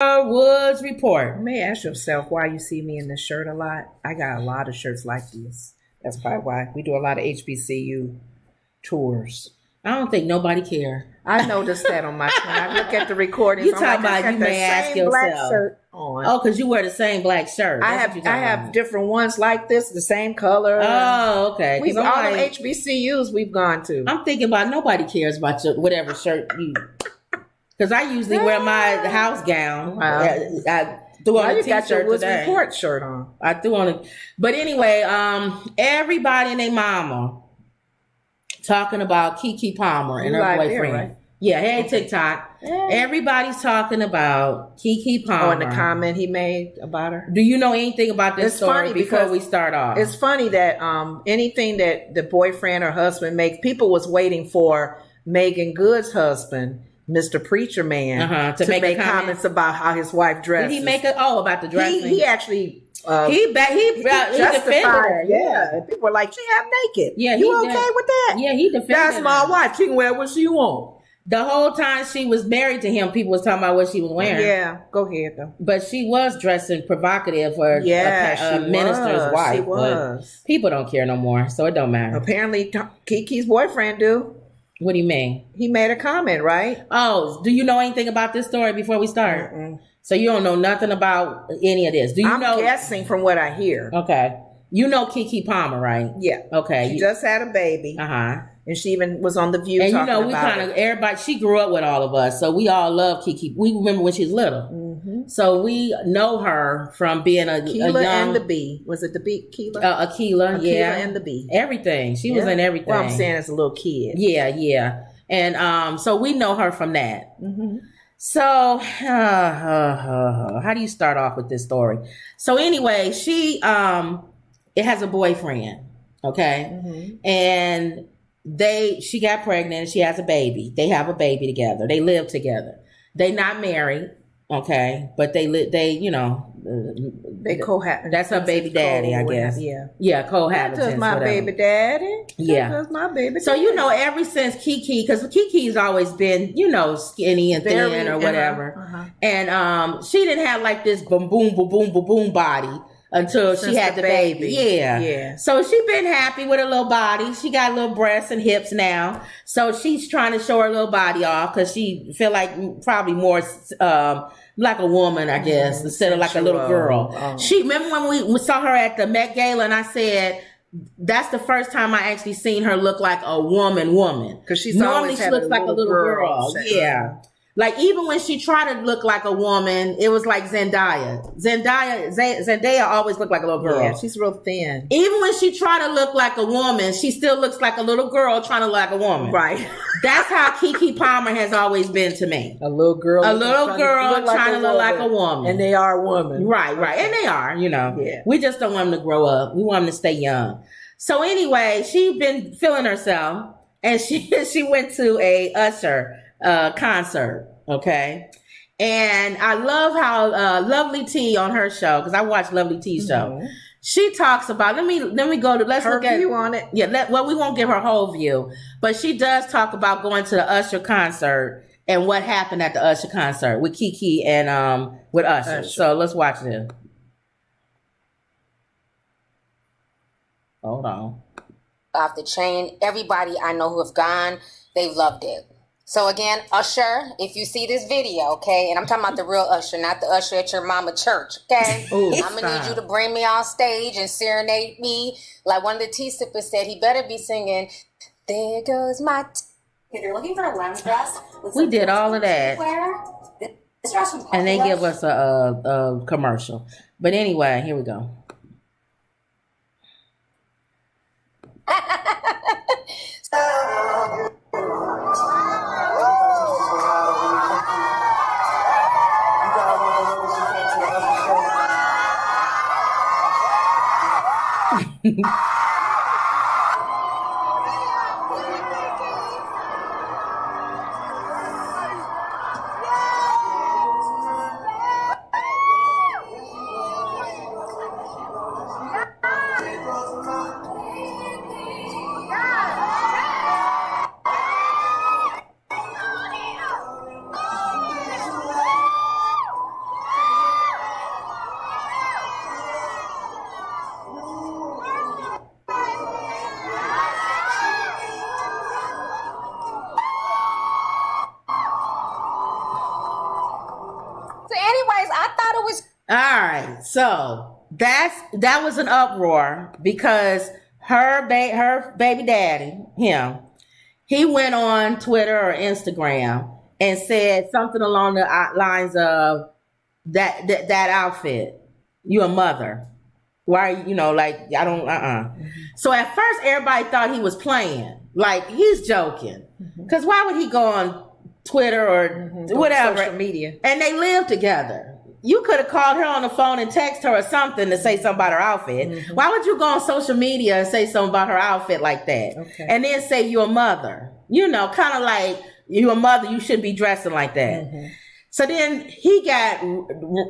Woods report. You may ask yourself why you see me in this shirt a lot. I got a lot of shirts like this. That's probably why we do a lot of HBCU tours. I don't think nobody care. I noticed that on my phone. I look at the recordings. You talking about you may ask yourself. Shirt on. Oh, because you wear the same black shirt. I have different ones like this, the same color. Oh, okay. We've all the HBCUs we've gone to. I'm thinking about nobody cares about your whatever shirt you. Because I usually wear my house gown. Wow. I threw on a t-shirt got your Woods today. Report shirt on. I threw on it. But anyway, everybody and their mama talking about Keke Palmer and her boyfriend. There, right? Yeah, hey, TikTok. Hey. Everybody's talking about Keke Palmer. Oh, and the comment he made about her. Do you know anything about this story before we start off? It's funny that anything that the boyfriend or husband makes, people was waiting for Megan Good's husband, Mr. Preacher Man, to make comments about how his wife dresses. Did he make about the dressing? He actually he defended her. Yeah. And people were like, she half naked. Yeah, you okay with that? Yeah, he defended That's my wife. She can wear what she want. The whole time she was married to him, people was talking about what she was wearing. Yeah, go ahead though. But she was dressing provocative for a minister's wife. She was. People don't care no more, so it don't matter. Apparently, Keke's boyfriend do. What do you mean? He made a comment, right? Oh, do you know anything about this story before we start? Mm-mm. So you don't know nothing about any of this? Do you know? I'm guessing from what I hear. Okay, you know Keke Palmer, right? Yeah. Okay. She just had a baby. And she even was on The View. And we kind of everybody. She grew up with all of us, so we all love Keke. We remember when she was little, so we know her from being a young. And the Bee. Was it the Bee? Akila, yeah, and the Bee. Everything. She was in everything. Well, I'm saying as a little kid. Yeah. And so we know her from that. Mm-hmm. So how do you start off with this story? So anyway, she it has a boyfriend, okay, and she got pregnant and she has a baby. They have a baby together. They live together. They not married, okay, but they cohabit. That's her baby daddy, I guess. Yeah, cohabitants. That's my baby daddy. That's my baby. So daddy. Ever since Keke, because Keke's always been skinny and thin or whatever, and she didn't have like this boom boom boom boom boom boom body until she had the baby. Yeah. So she been happy with her little body. She got little breasts and hips now. So she's trying to show her little body off because she feel like probably more like a woman, I guess, instead of like a little girl. She remember when we saw her at the Met Gala, and I said, that's the first time I actually seen her look like a woman. Because she's normally she looks like a little girl. Yeah. Like, even when she tried to look like a woman, it was like Zendaya. Zendaya always looked like a little girl. Yeah, she's real thin. Even when she tried to look like a woman, she still looks like a little girl trying to look like a woman. Right. That's how Keke Palmer has always been to me. A little girl. Trying to look like a woman. And they are women. Right. And they are, Yeah. We just don't want them to grow up. We want them to stay young. So anyway, she been feeling herself, and she went to a Usher concert, okay? And I love how Lovely T on her show, because I watch Lovely T's show. She talks about, let me go to, let's her look at view on it. Yeah, we won't give her whole view, but she does talk about going to the Usher concert and what happened at the Usher concert with Keke and with Usher. So let's watch this. Hold on. Off the chain. Everybody I know who have gone, they've loved it. So again, Usher, if you see this video, okay, and I'm talking about the real Usher, not the Usher at your mama church, okay? I'm going to need you to bring me on stage and serenade me. Like one of the T-Sippers said, he better be singing, "There goes my..." If you're looking for a wedding dress, we did all of that. This dress from and they give us a commercial. But anyway, here we go. I thought it was. All right. So that was an uproar because her baby daddy, he went on Twitter or Instagram and said something along the lines of that outfit. You a mother. Why, I don't, So at first everybody thought he was playing. Like, he's joking. Because why would he go on Twitter or whatever? Social media. And they live together. You could have called her on the phone and text her or something to say something about her outfit. Why would you go on social media and say something about her outfit like that? Okay. And then say you're a mother. Kind of like, you're a mother, you shouldn't be dressing like that. So then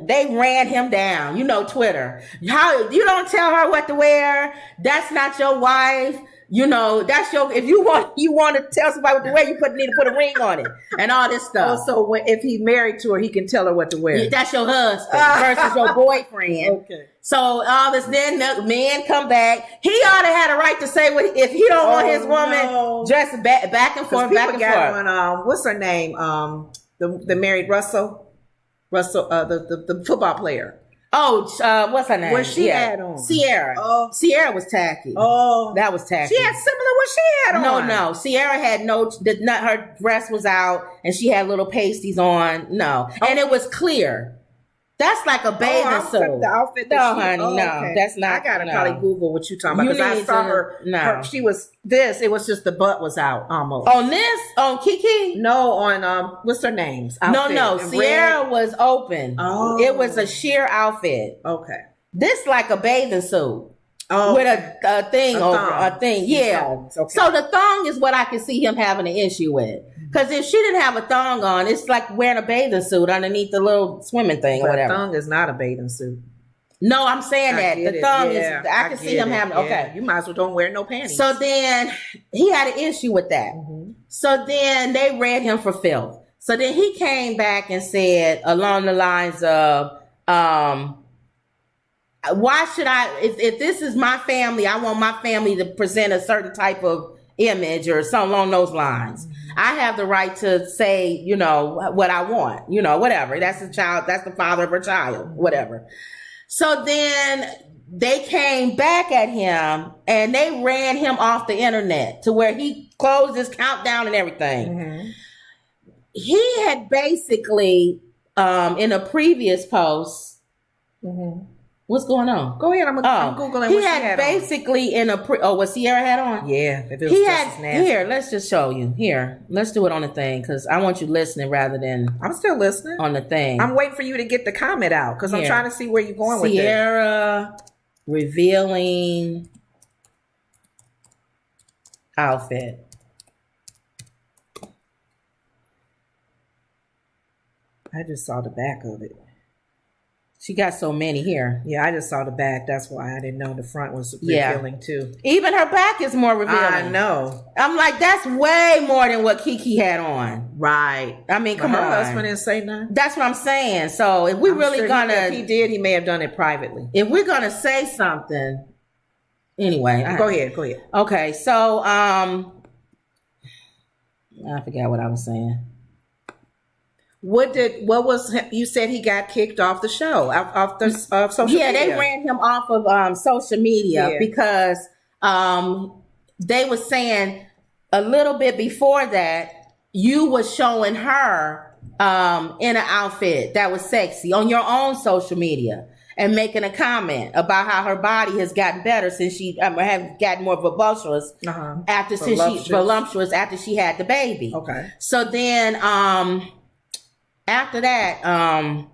they ran him down, Twitter. How you don't tell her what to wear? That's not your wife. That's if you want to tell somebody what to wear, you need to put a ring on it and all this stuff. Oh, so if he's married to her, he can tell her what to wear. That's your husband versus your boyfriend. Okay. So all this, then the men come back. He ought to have a right to say if he don't want his woman dressed back and forth, back and forth. On, what's her name? The married Russell, the football player. Oh, what's her name? What she had on? Sierra. Oh, Sierra was tacky. Oh, that was tacky. She had similar what she had on. No. Sierra had her dress was out and she had little pasties on. No, and it was clear. That's like a bathing suit. The outfit honey, that's not. I gotta probably Google what you're talking about because I saw her. She was this. It was just the butt was out almost. On Keke? No, on what's her name? No. Sierra was open. Oh, it was a sheer outfit. Okay, this like a bathing suit. Oh, with a thing over a thing. Yeah. Okay. So the thong is what I can see him having an issue with. Because if she didn't have a thong on, it's like wearing a bathing suit underneath the little swimming thing or whatever. A thong is not a bathing suit. No, I'm saying that. The thong is, I can see him having, okay. You might as well don't wear no panties. So then he had an issue with that. So then they read him for filth. So then he came back and said along the lines of, why should if this is my family, I want my family to present a certain type of image or something along those lines. I have the right to say, what I want, whatever. That's the child. That's the father of her child, whatever. So then they came back at him and they ran him off the internet to where he closed his countdown and everything. He had basically, in a previous post, what's going on? Go ahead. I'm Googling. He had basically what Sierra had on? Yeah. If it was nasty. Here, let's just show you. Here, let's do it on the thing because I want you listening rather than. I'm still listening. On the thing. I'm waiting for you to get the comment out because I'm trying to see where you're going with it. Sierra revealing outfit. I just saw the back of it. She got so many here. Yeah, I just saw the back. That's why I didn't know the front was revealing too. Even her back is more revealing. I know. I'm like, that's way more than what Keke had on. Right. I mean, come on. Her husband didn't say nothing. That's what I'm saying. So if we if he did, he may have done it privately. If we're gonna say something, anyway. Go ahead. Okay, so I forgot what I was saying. You said he got kicked off the show, off the social media? Yeah, they ran him off of social media because they were saying a little bit before that you was showing her in an outfit that was sexy on your own social media and making a comment about how her body has gotten better since she have gotten more voluptuous voluptuous after she had the baby. Okay. So then after that, I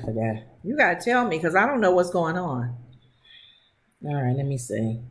forgot. You gotta tell me because I don't know what's going on. All right, let me see.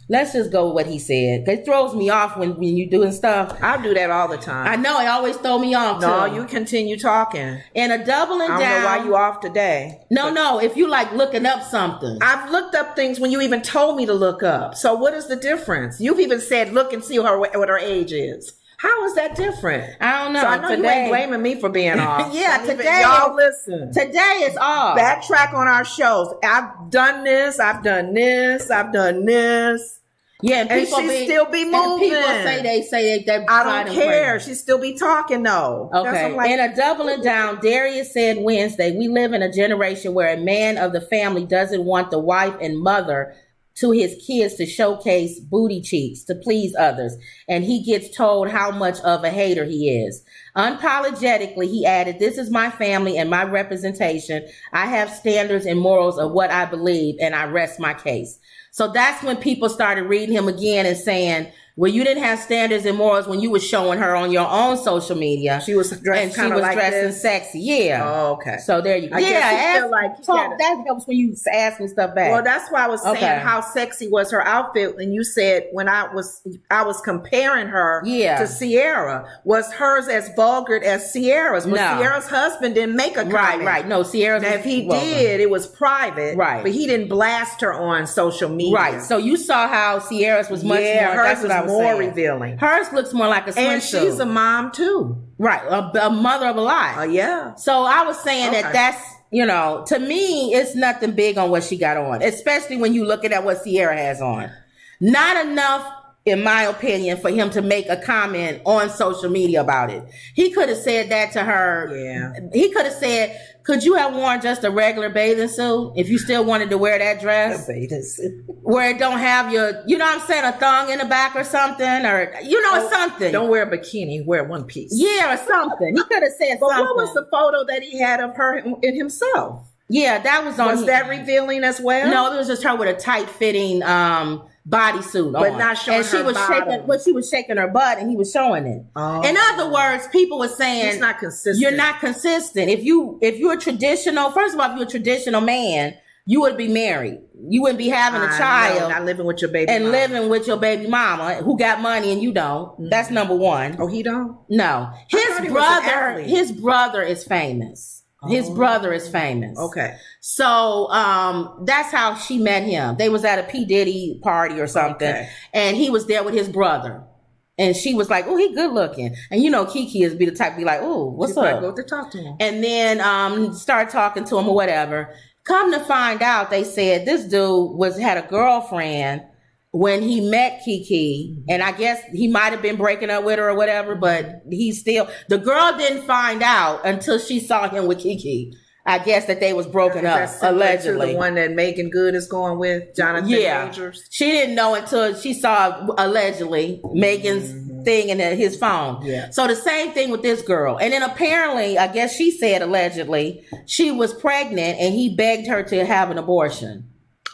Let's just go with what he said. It throws me off when you're doing stuff. I do that all the time. I know, it always throw me off No, you continue talking. And a doubling down. I don't know why you off today. No, if you like looking up something. I've looked up things when you even told me to look up. So what is the difference? You've even said look and see what her age is. How is that different? I don't know. So I know you ain't blaming me for being off. Yeah, today. Y'all listen. Today is off. Backtrack on our shows. I've done this. I've done this. I've done this. Yeah, and she still be moving. And people say they I don't care. She still be talking though. Okay. Like, in a doubling down, Darius said Wednesday, we live in a generation where a man of the family doesn't want the wife and mother to his kids to showcase booty cheeks to please others. And he gets told how much of a hater he is. Unapologetically, he added, this is my family and my representation. I have standards and morals of what I believe, and I rest my case. So that's when people started reading him again and saying, well, you didn't have standards and morals when you were showing her on your own social media. She was dressed kind of like dressing this. Sexy. Yeah. Oh, okay. So there you go. That helps when you ask me stuff back. Well, that's why I was saying how sexy was her outfit. And you said when I was comparing her to Sierra. Was hers as vulgar as Sierra's? But Sierra's husband didn't make a comment. Right. No, Sierra's. Now, if he did, it was private. Right. But he didn't blast her on social media. Right. So you saw how Sierra's was much more. Hers was more revealing. Hers looks more like a swimsuit. And she's a mom too. Right. A mother of a lot. Oh, yeah. So I was saying that's, to me, it's nothing big on what she got on, especially when you looking at what Sierra has on. Not enough, in my opinion, for him to make a comment on social media about it. He could have said that to her. Yeah. He could have said, could you have worn just a regular bathing suit if you still wanted to wear that dress? A bathing suit. Where it don't have your, you know what I'm saying, a thong in the back or something, or, something. Don't wear a bikini, wear one piece. Yeah, or something. He could have said something. What was the photo that he had of her in himself? Yeah, that was on. Was that revealing as well? No, it was just her with a tight-fitting bodysuit on. But not showing her bottom. She was shaking her butt and he was showing it. Oh. In other words, people were saying it's not consistent. You're not consistent. If you're a traditional, first of all, if you're a traditional man, you would be married. You wouldn't be having a child. Not living with your baby and mama. living with your baby mama who got money and you don't. Mm-hmm. That's number one. Oh, he don't? No. His brother is famous. His brother is famous. Okay. So that's how she met him. They was at a P. Diddy party or something. Okay. And he was there with his brother. And she was like, oh, he good looking. And Keke is be the type to be like, oh, what's up? Go to talk to him. And then start talking to him or whatever. Come to find out, they said this dude had a girlfriend when he met Keke, and I guess he might have been breaking up with her or whatever, but the girl didn't find out until she saw him with Keke. I guess that they was broken up, allegedly. To the one that Megan Good is going with, Jonathan Majors? She didn't know until she saw, allegedly, Megan's thing in his phone. Yeah. So the same thing with this girl. And then apparently, I guess she said, allegedly, she was pregnant and he begged her to have an abortion.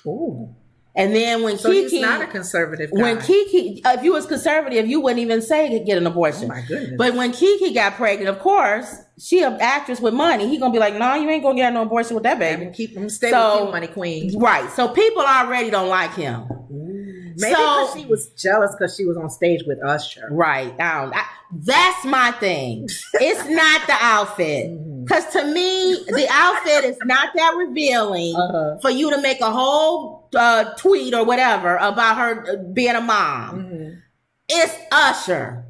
Ooh. And then when Keke, he's not a conservative guy. When Keke, if you was conservative, you wouldn't even say to get an abortion. Oh my goodness! But when Keke got pregnant, of course, she an actress with money. He gonna be like, "No, you ain't gonna get no abortion with that baby. Keep him stay with you, money queen." Right. So people already don't like him. Maybe because she was jealous because she was on stage with Usher. Right. That's my thing. It's not the outfit. Because to me, the outfit is not that revealing for you to make a whole tweet or whatever about her being a mom. Mm-hmm. It's Usher.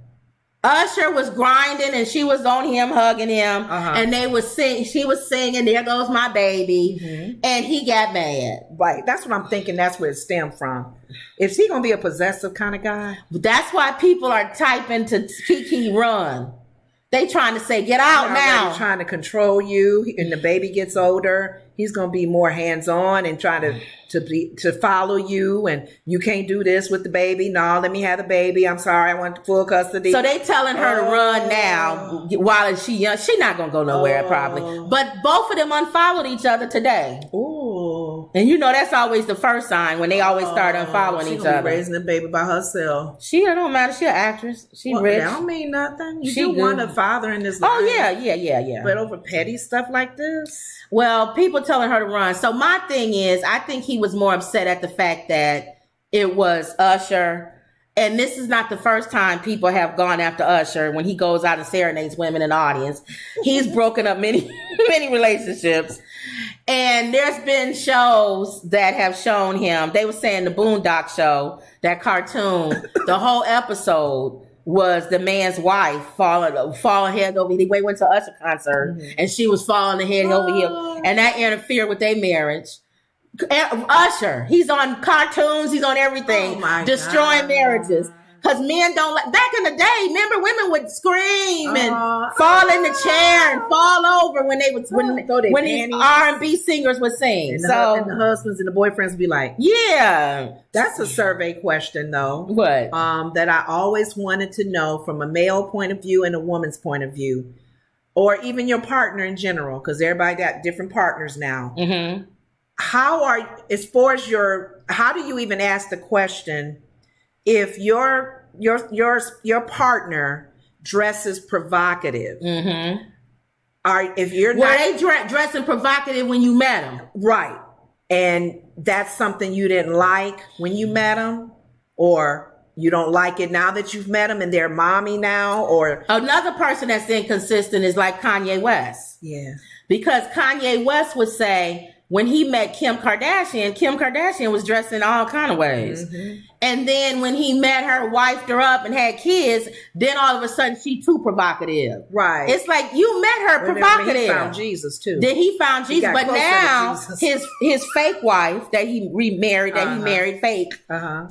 Usher was grinding and she was on him, hugging him, and they was she was singing, "There Goes My Baby," and he got mad. Right. That's what I'm thinking. That's where it stemmed from. Is he going to be a possessive kind of guy? That's why people are typing to Keke run. They trying to say, get out now. Trying to control you. And the baby gets older. He's going to be more hands-on and trying to follow you. And you can't do this with the baby. No, let me have the baby. I'm sorry. I want full custody. So they telling her to run now while she young. She not going to go nowhere probably. But both of them unfollowed each other today. Ooh. And that's always the first sign when they always start unfollowing each other. Be raising the baby by herself. She don't matter. She an actress. She rich. That don't mean nothing. You do want a father in this life. Oh, yeah. But over petty stuff like this? Well, people telling her to run. So my thing is, I think he was more upset at the fact that it was Usher. And this is not the first time people have gone after Usher when he goes out and serenades women in the audience. He's broken up many relationships. And there's been shows that have shown him. They were saying the Boondock Show, that cartoon, the whole episode was the man's wife falling head over heels. They went to Usher concert and she was falling head over heels, and that interfered with their marriage. Usher. He's on cartoons. He's on everything. Destroying marriages. Because men don't like. Back in the day, remember, women would scream and fall in the chair and fall over when these R&B singers would sing. And the husbands and the boyfriends would be like, yeah. That's a survey question, though. What? That I always wanted to know from a male point of view and a woman's point of view, or even your partner in general, because everybody got different partners now. Mm-hmm. How do you even ask the question if your partner dresses provocative? Mm-hmm. If you're not, they dressing provocative when you met them, right? And that's something you didn't like when you met them, or you don't like it now that you've met them and they're mommy now, or another person that's inconsistent is like Kanye West. Yeah, because Kanye West would say, when he met Kim Kardashian was dressed in all kind of ways. Mm-hmm. And then when he met her, wifed her up and had kids, then all of a sudden she too provocative. Right. It's like you met her provocative. He found Jesus too. Then he found Jesus. But now his fake wife that he remarried, he married fake,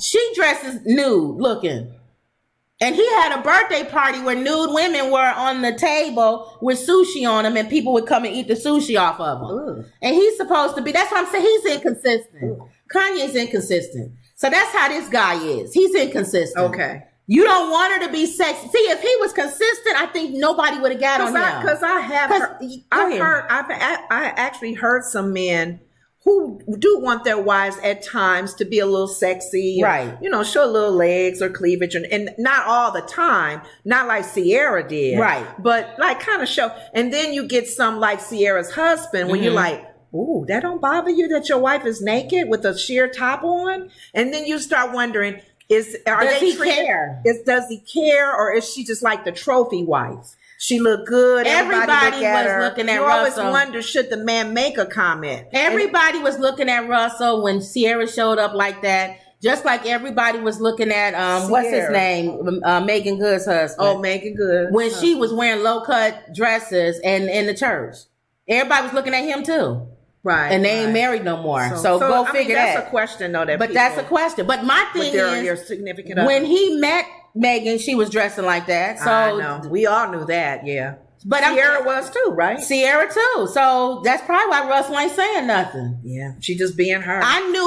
she dresses nude looking. And he had a birthday party where nude women were on the table with sushi on them, and people would come and eat the sushi off of them. Ooh. And he's supposed to be, that's what I'm saying, he's inconsistent. Ooh. Kanye's inconsistent. So that's how this guy is. He's inconsistent. Okay. You don't want her to be sexy. See, if he was consistent, I think nobody would have got on him. Because I actually heard some men who do want their wives at times to be a little sexy, right? Show a little legs or cleavage, and not all the time, not like Sierra did, right? But like kind of show. And then you get some like Sierra's husband when you're like, ooh, that don't bother you that your wife is naked with a sheer top on, and then you start wondering, does he care, or is she just like the trophy wife? She looked good. Everybody was looking at Russell. You always wonder, should the man make a comment? Everybody was looking at Russell when Sierra showed up like that. Just like everybody was looking at, what's his name? Megan Good's husband. Oh, Megan Good. When she was wearing low-cut dresses and in the church. Everybody was looking at him too. Right. And they ain't married no more. So go figure that. That's a question though. That's a question. But my thing is, your significant other. When he met Megan, she was dressing like that. So I know. We all knew that, yeah. But Sierra was too, right? Sierra too. So that's probably why Russell ain't saying nothing. Yeah, she just being her. I knew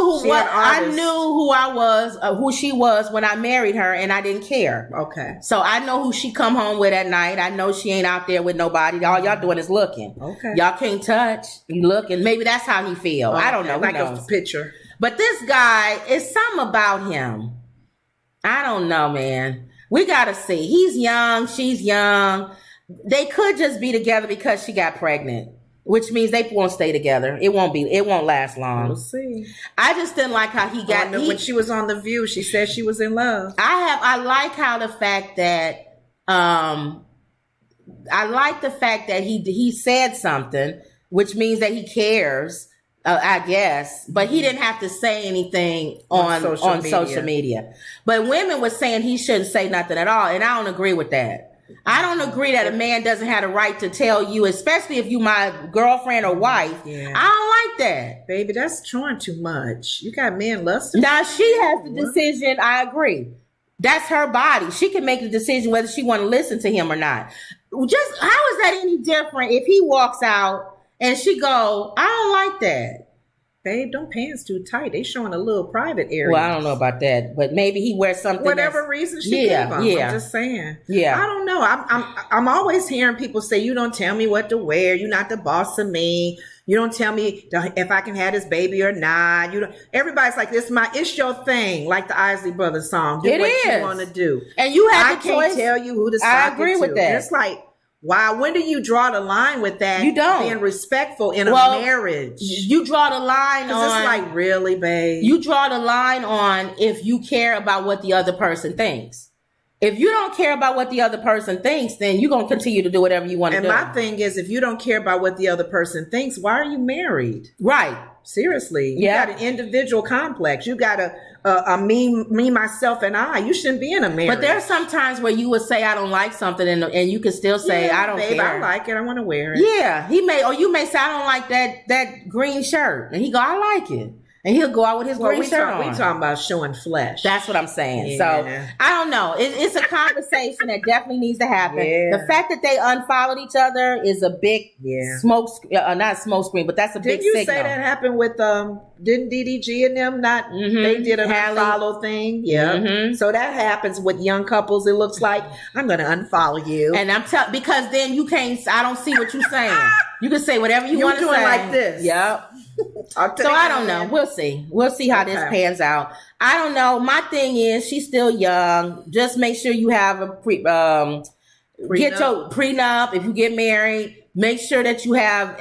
who she was when I married her, and I didn't care. Okay. So I know who she come home with at night. I know she ain't out there with nobody. All y'all doing is looking. Okay. Y'all can't touch. You looking. Maybe that's how he feel. Okay. I don't know. Like a picture. But this guy, is something about him. I don't know, man. We gotta see. He's young. She's young. They could just be together because she got pregnant, which means they won't stay together. It won't last long. We'll see. I just didn't like how he got when she was on The View, she said she was in love. I like how the fact that he said something, which means that he cares. I guess, but he didn't have to say anything on social media. But women were saying he shouldn't say nothing at all, and I don't agree with that. I don't agree that a man doesn't have the right to tell you, especially if you my girlfriend or wife. Yeah. I don't like that. Baby, that's showing too much. You got men lusting. Now she has the decision. I agree. That's her body. She can make the decision whether she want to listen to him or not. Just how is that any different if he walks out and she go, I don't like that. Babe, them pants too tight. They showing a little private area. Well, I don't know about that, but maybe he wears something. Whatever reason she gave him. I'm just saying. Yeah. I don't know. I'm always hearing people say, you don't tell me what to wear. You're not the boss of me. You don't tell me if I can have this baby or not. Everybody's like, it's your thing. Like the Isley Brothers song. Do what you want to do. And you have the choice. I can't tell you who to sock I agree with that. And it's like, wow, when do you draw the line with that? You don't. Being respectful in a marriage. You draw the line on. It's like, really, babe? You draw the line on if you care about what the other person thinks. If you don't care about what the other person thinks, then you're going to continue to do whatever you want to do. And my thing is, if you don't care about what the other person thinks, why are you married? Right. Seriously. You got an individual complex. You got a me, myself, and I. You shouldn't be in a marriage. But there's some times where you would say, I don't like something, and you can still say, I don't care. I like it. I want to wear it. Yeah. You may say, I don't like that green shirt. And he go, I like it. And he'll go out with his green shirt on. We talking about showing flesh. That's what I'm saying. Yeah. So I don't know. It's a conversation that definitely needs to happen. Yeah. The fact that they unfollowed each other is a big smoke, not smoke screen, but that's a big signal. Didn't you say that happened with didn't DDG and them not? They did an unfollow thing. Yeah. So that happens with young couples. It looks like I'm going to unfollow you, and because then you can't. I don't see what you're saying. You can say whatever you want to say. You're doing like this. Yep. So I don't know. We'll see. We'll see how this pans out. I don't know. My thing is she's still young. Just make sure you have a get your prenup. If you get married, make sure that you have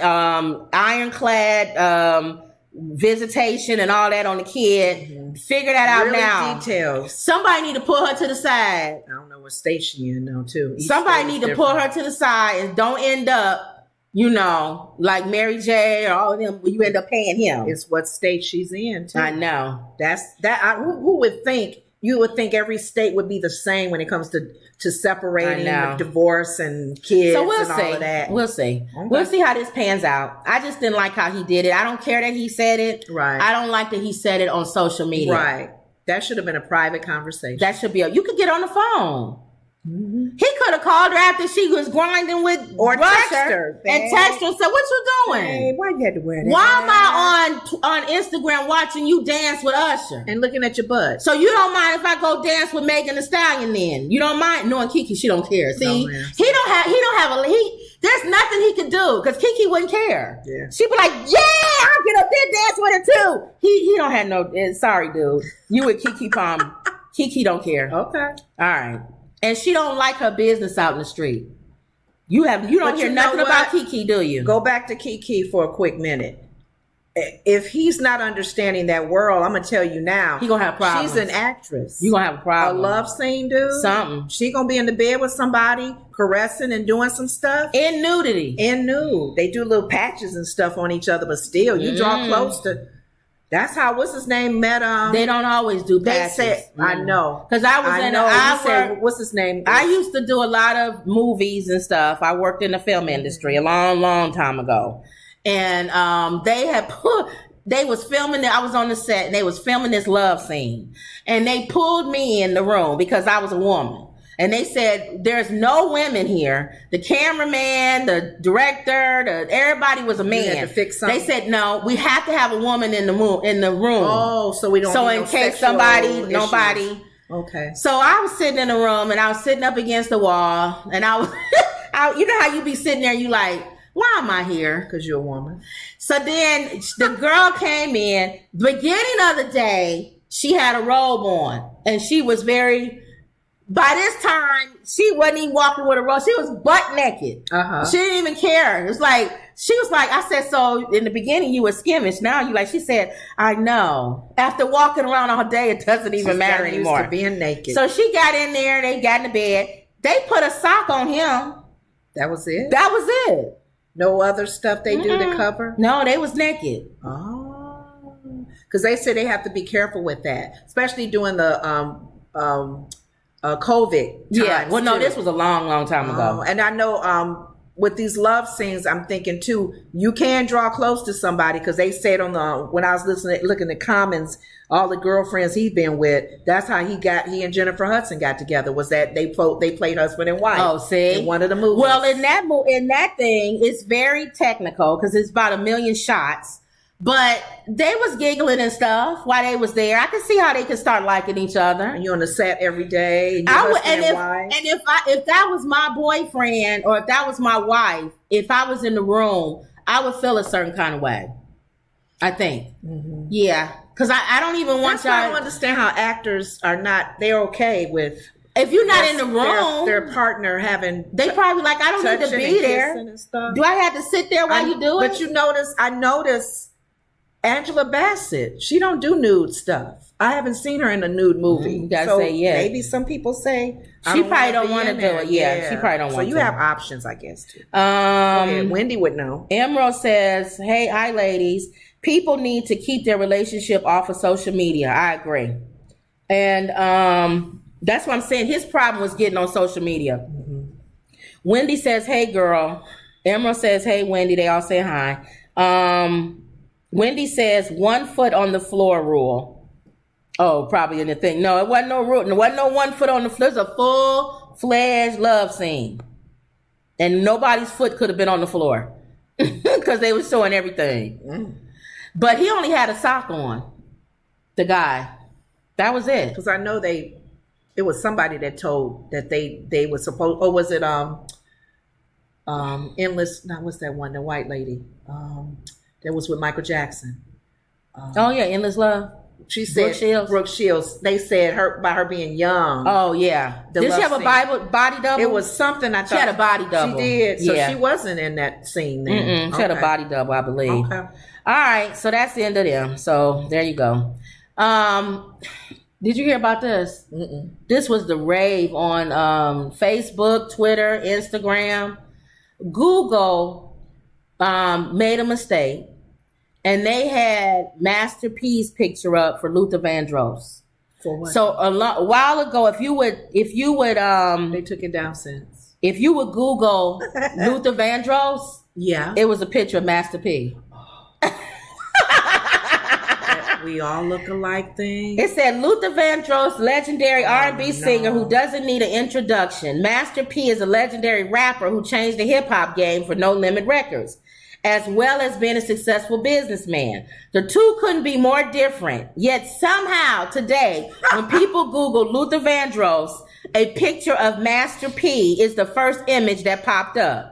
ironclad visitation and all that on the kid. Figure that out now. Details. Somebody need to pull her to the side. I don't know what station you're in now too. Somebody need to pull her to the side and don't end up, like Mary J. or all of them, you end up paying him. It's what state she's in, too. I know. Who would think? You would think every state would be the same when it comes to separating, divorce, and kids. So we'll and see. All of that. We'll see. Okay. We'll see how this pans out. I just didn't like how he did it. I don't care that he said it. Right. I don't like that he said it on social media. Right. That should have been a private conversation. That should be. You could get on the phone. He could have called her after she was grinding with text her and text her and said, "What you doing? Hey, why you had to wear that? Why am I on Instagram watching you dance with Usher and looking at your butt? So you don't mind if I go dance with Megan Thee Stallion? Then you don't mind knowing Keke? She don't care. See, there's nothing he could do because Keke wouldn't care. Yeah. She'd be like, "Yeah, I'll get up there and dance with her too." He don't have no. Sorry, dude. You with Keke Palmer? Keke don't care. Okay. All right. And she don't like her business out in the street. You don't hear nothing about Keke, do you? Go back to Keke for a quick minute. If he's not understanding that world, I'm gonna tell you now. He gonna have problems. She's an actress. You gonna have a problem. A love scene, dude. Something. She gonna be in the bed with somebody, caressing and doing some stuff. In nudity. In nude. They do little patches and stuff on each other, but still, you draw close to. That's how, what's his name, met They don't always do patches. They said, I know. Because what's his name? I used to do a lot of movies and stuff. I worked in the film industry a long, long time ago. And they was filming it. I was on the set and they was filming this love scene. And they pulled me in the room because I was a woman. And they said, there's no women here. The cameraman, the director, everybody was a man. You had to fix something. They said, no, we have to have a woman in the room. Oh, so we don't. So in case nobody. Okay. So I was sitting in the room and I was sitting up against the wall and I was, you know how you be sitting there, you like, why am I here? Because you're a woman. So then the girl came in, beginning of the day, she had a robe on and she was by this time, she wasn't even walking with a robe. She was butt naked. She didn't even care. It was like, she was like, I said, so in the beginning you were skimmish. Now you like, she said, I know. After walking around all day, it doesn't even matter anymore. Used to being naked. So she got in there, they got in the bed. They put a sock on him. That was it? That was it. No other stuff they do to cover? No, they was naked. Oh. Because they said they have to be careful with that. Especially during the COVID times. Yeah, well, no, this was a long, long time ago. And I know with these love scenes, I'm thinking too, you can draw close to somebody because they said when I was looking at comments, all the girlfriends he'd been with, that's how he and Jennifer Hudson got together, was that they played husband and wife. Oh, see? In one of the movies. Well, in that thing, it's very technical because it's about 1 million shots. But they was giggling and stuff while they was there. I could see how they could start liking each other. And you're on the set every day. And if that was my boyfriend or if that was my wife, if I was in the room, I would feel a certain kind of way. I think. Mm-hmm. Yeah. Because I don't even want y'all. I don't understand how actors are not, they're okay with. If you're not in the room, their partner having. They probably like, I don't need to be there. Do I have to sit there while you do it? But I notice Angela Bassett, she don't do nude stuff. I haven't seen her in a nude movie. You gotta say yes. Maybe some people say she probably don't want to do it. Yeah, she probably don't want to. So you have options, I guess, too. Wendy would know. Emerald says, "Hey, hi, ladies. People need to keep their relationship off of social media." I agree, and that's what I'm saying. His problem was getting on social media. Mm-hmm. Wendy says, "Hey, girl." Emerald says, "Hey, Wendy." They all say hi. Wendy says 1 foot on the floor rule. Oh, probably in the thing. No, it wasn't no rule. There wasn't no 1 foot on the floor. It was a full-fledged love scene. And nobody's foot could have been on the floor. Because they were showing everything. But he only had a sock on. The guy. That was it. Because I know it was somebody that told that they were supposed, or was it Endless, no, what's that one, the white lady that was with Michael Jackson. Oh yeah, Endless Love. She said Brooke Shields. They said by her being young. Oh yeah. Did she have a body double? It was something. I thought she had a body double. She did. So she wasn't in that scene then. She had a body double, I believe. Okay. All right. So that's the end of them. So there you go. Did you hear about this? This was the rave on Facebook, Twitter, Instagram. Google made a mistake, and they had Master P's picture up for Luther Vandross. For what? So a while ago, if you would, they took it down since. If you would Google Luther Vandross, it was a picture of Master P. We all look alike thing. It said Luther Vandross, legendary R&B singer who doesn't need an introduction. Master P is a legendary rapper who changed the hip-hop game for No Limit Records, as well as being a successful businessman. The two couldn't be more different. Yet somehow today, when people Google Luther Vandross, a picture of Master P is the first image that popped up.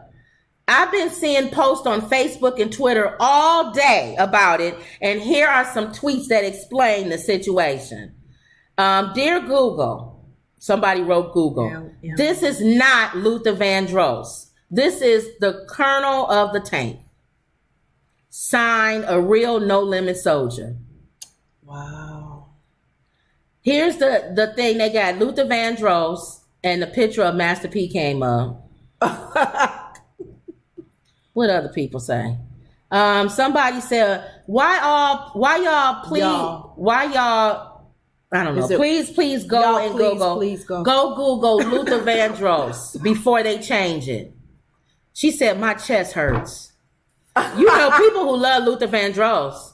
I've been seeing posts on Facebook and Twitter all day about it, and here are some tweets that explain the situation. Dear Google, somebody wrote Google, this is not Luther Vandross. This is the Colonel of the Tank. Signed, a real No Limit soldier. Wow. Here's the thing. They got Luther Vandross, and the picture of Master P came up. What other people say? Somebody said, why y'all, I don't know. Please go and Google. Please go. Go Google Luther Vandross before they change it. She said, my chest hurts. You know, people who love Luther Vandross.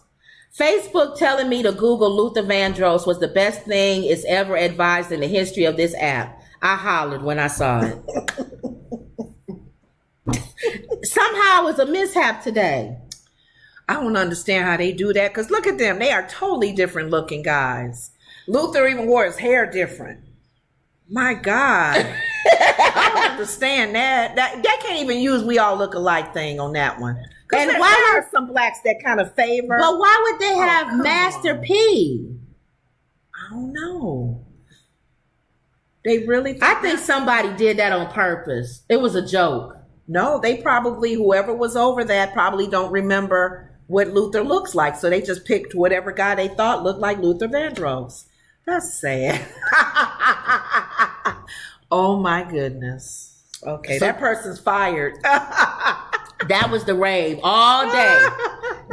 Facebook telling me to Google Luther Vandross was the best thing it's ever advised in the history of this app. I hollered when I saw it. Somehow it's a mishap today. I don't understand how they do that, because look at them. They are totally different looking guys. Luther even wore his hair different. My God. I don't understand that. They can't even use "we all look alike" thing on that one. And why are some blacks that kind of favor? But why would they have Master P? I don't know. They really I think somebody did that on purpose. It was a joke. No, they probably, whoever was over that probably don't remember what Luther looks like. So they just picked whatever guy they thought looked like Luther Vandross. That's sad. Oh my goodness. Okay, so that person's fired. That was the rave all day.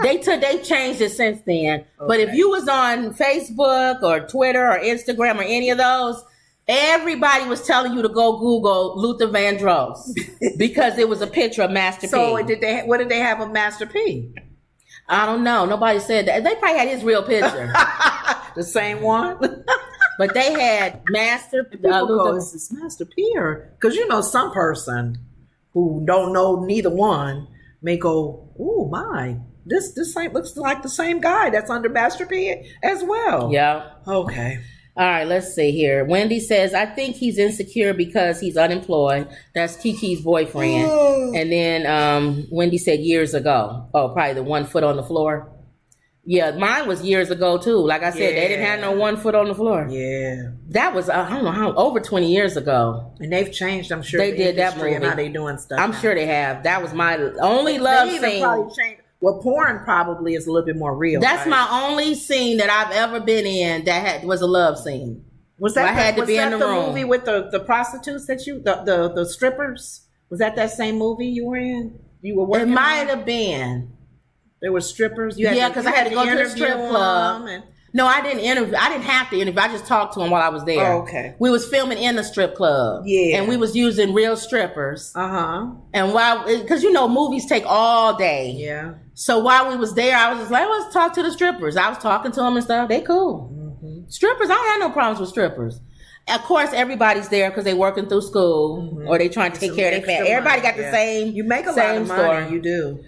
They changed it since then. Okay. But if you was on Facebook or Twitter or Instagram or any of those, everybody was telling you to go Google Luther Vandross because it was a picture of Master P. So what did they have of Master P? I don't know. Nobody said that. They probably had his real picture. The same one? But they had Master Luther. Is this Master P? Because you know some person who don't know neither one may go, oh my, this looks like the same guy that's under Master P as well. Yeah. Okay. All right, let's see here. Wendy says, I think he's insecure because he's unemployed. That's Keke's boyfriend. And then Wendy said years ago. Oh, probably the 1 foot on the floor. Yeah, mine was years ago too. Like I said, they didn't have no 1 foot on the floor. Yeah. That was, I don't know how, over 20 years ago. And they've changed, I'm sure. They did that movie. And how they doing stuff I'm now. sure they have. That was my only love scene. Probably changed. Well, porn probably is a little bit more real. That's my only scene that I've ever been in that was a love scene. Was that I had to be in the room. Movie with the prostitutes that the strippers? Was that same movie you were in? You were working. It might have been. There were strippers. Yeah, because I had to go to the strip club. No, I didn't interview. I didn't have to interview. I just talked to him while I was there. Oh, okay. We was filming in the strip club. Yeah. And we was using real strippers. Uh-huh. And because movies take all day. Yeah. So while we was there, I was just like, let's talk to the strippers. I was talking to them and stuff. They cool. Mm-hmm. Strippers, I don't have no problems with strippers. Of course, everybody's there because they working through school or they trying to take care of their family. Everybody got the same. You make a lot of money. You do.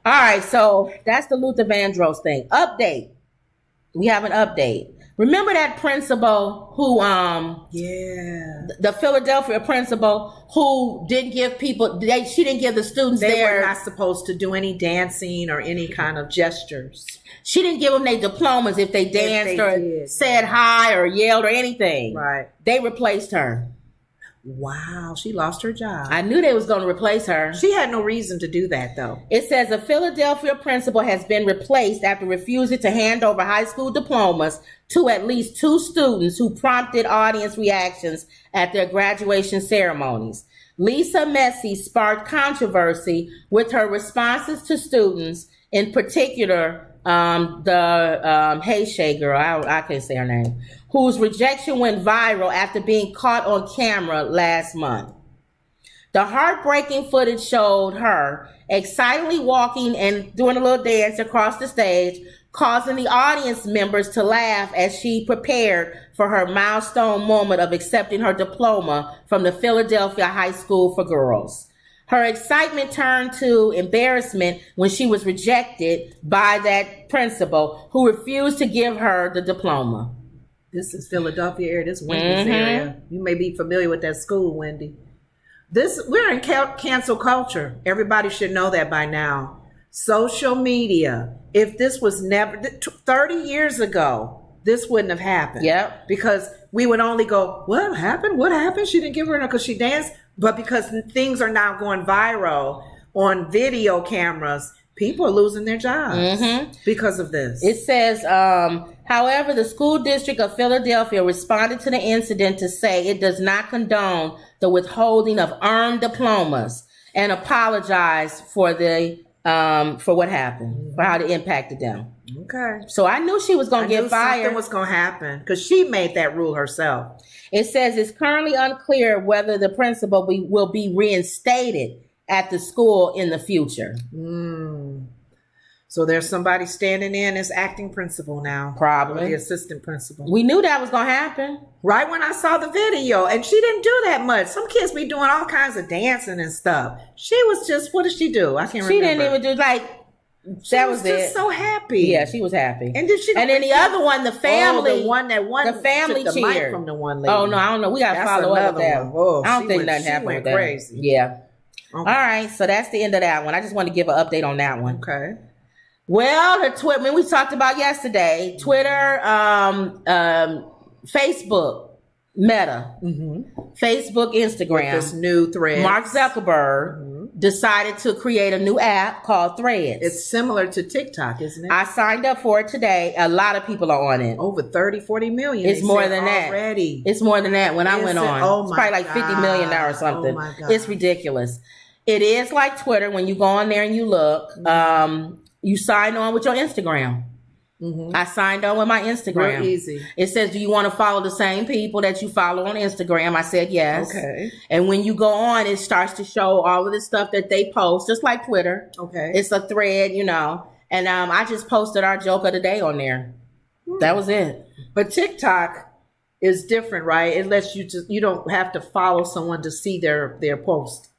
All right, so that's the Luther Vandross thing. Update. We have an update. Remember that principal who, the Philadelphia principal who didn't give people, she didn't give the students They were not supposed to do any dancing or any kind of gestures. She didn't give them their diplomas if they danced or said hi or yelled or anything. Right. They replaced her. Wow, she lost her job. I knew they was going to replace her. She had no reason to do that, though. It says a Philadelphia principal has been replaced after refusing to hand over high school diplomas to at least 2 students who prompted audience reactions at their graduation ceremonies. Lisa Messi sparked controversy with her responses to students, in particular, the Hey Shay girl, I can't say her name, whose rejection went viral after being caught on camera last month. The heartbreaking footage showed her excitedly walking and doing a little dance across the stage, causing the audience members to laugh as she prepared for her milestone moment of accepting her diploma from the Philadelphia High School for Girls. Her excitement turned to embarrassment when she was rejected by that principal who refused to give her the diploma. This is Philadelphia area. This is Wendy's area. You may be familiar with that school, Wendy. We're in cancel culture. Everybody should know that by now. Social media. If this was never 30 years ago, this wouldn't have happened. Yep. Because we would only go, what happened? What happened? She didn't give her because she danced. But because things are now going viral on video cameras, people are losing their jobs because of this. It says, however, the school district of Philadelphia responded to the incident to say it does not condone the withholding of earned diplomas and apologize for what happened, for how it impacted them. Okay. So I knew she was going to get fired. Something was going to happen because she made that rule herself. It says it's currently unclear whether the principal will be reinstated at the school in the future. So there's somebody standing in as acting principal now. Probably. Or the assistant principal. We knew that was going to happen. Right when I saw the video. And she didn't do that much. Some kids be doing all kinds of dancing and stuff. She was just, what did she do? I can't remember. She didn't even do that was just so happy. Yeah, she was happy. And then then the other one, the family. The one that won. The family took the mic cheered from the one lady. Oh, no, I don't know. We got to follow up with that. Oh, I don't think nothing happened with that. Crazy. Yeah. Okay. All right. So that's the end of that one. I just want to give an update on that one. Okay. Well, the Twitter, we talked about yesterday, Twitter, Facebook, Meta, Facebook, Instagram. With this new thread. Mark Zuckerberg decided to create a new app called Threads. It's similar to TikTok, isn't it? I signed up for it today. A lot of people are on it. Over 30, 40 million. It's more than that. Already. It's more than that when I went on. Oh, it's probably like 50 million now or something. Oh, my God. It's ridiculous. It is like Twitter. When you go on there and you look, you sign on with your Instagram. I signed on with my Instagram. Real easy. It says, do you want to follow the same people that you follow on Instagram? I said yes. Okay. And when you go on, it starts to show all of the stuff that they post, just like Twitter. Okay. It's a thread, And I just posted our joke of the day on there. That was it. But TikTok is different, right? It lets you don't have to follow someone to see their post.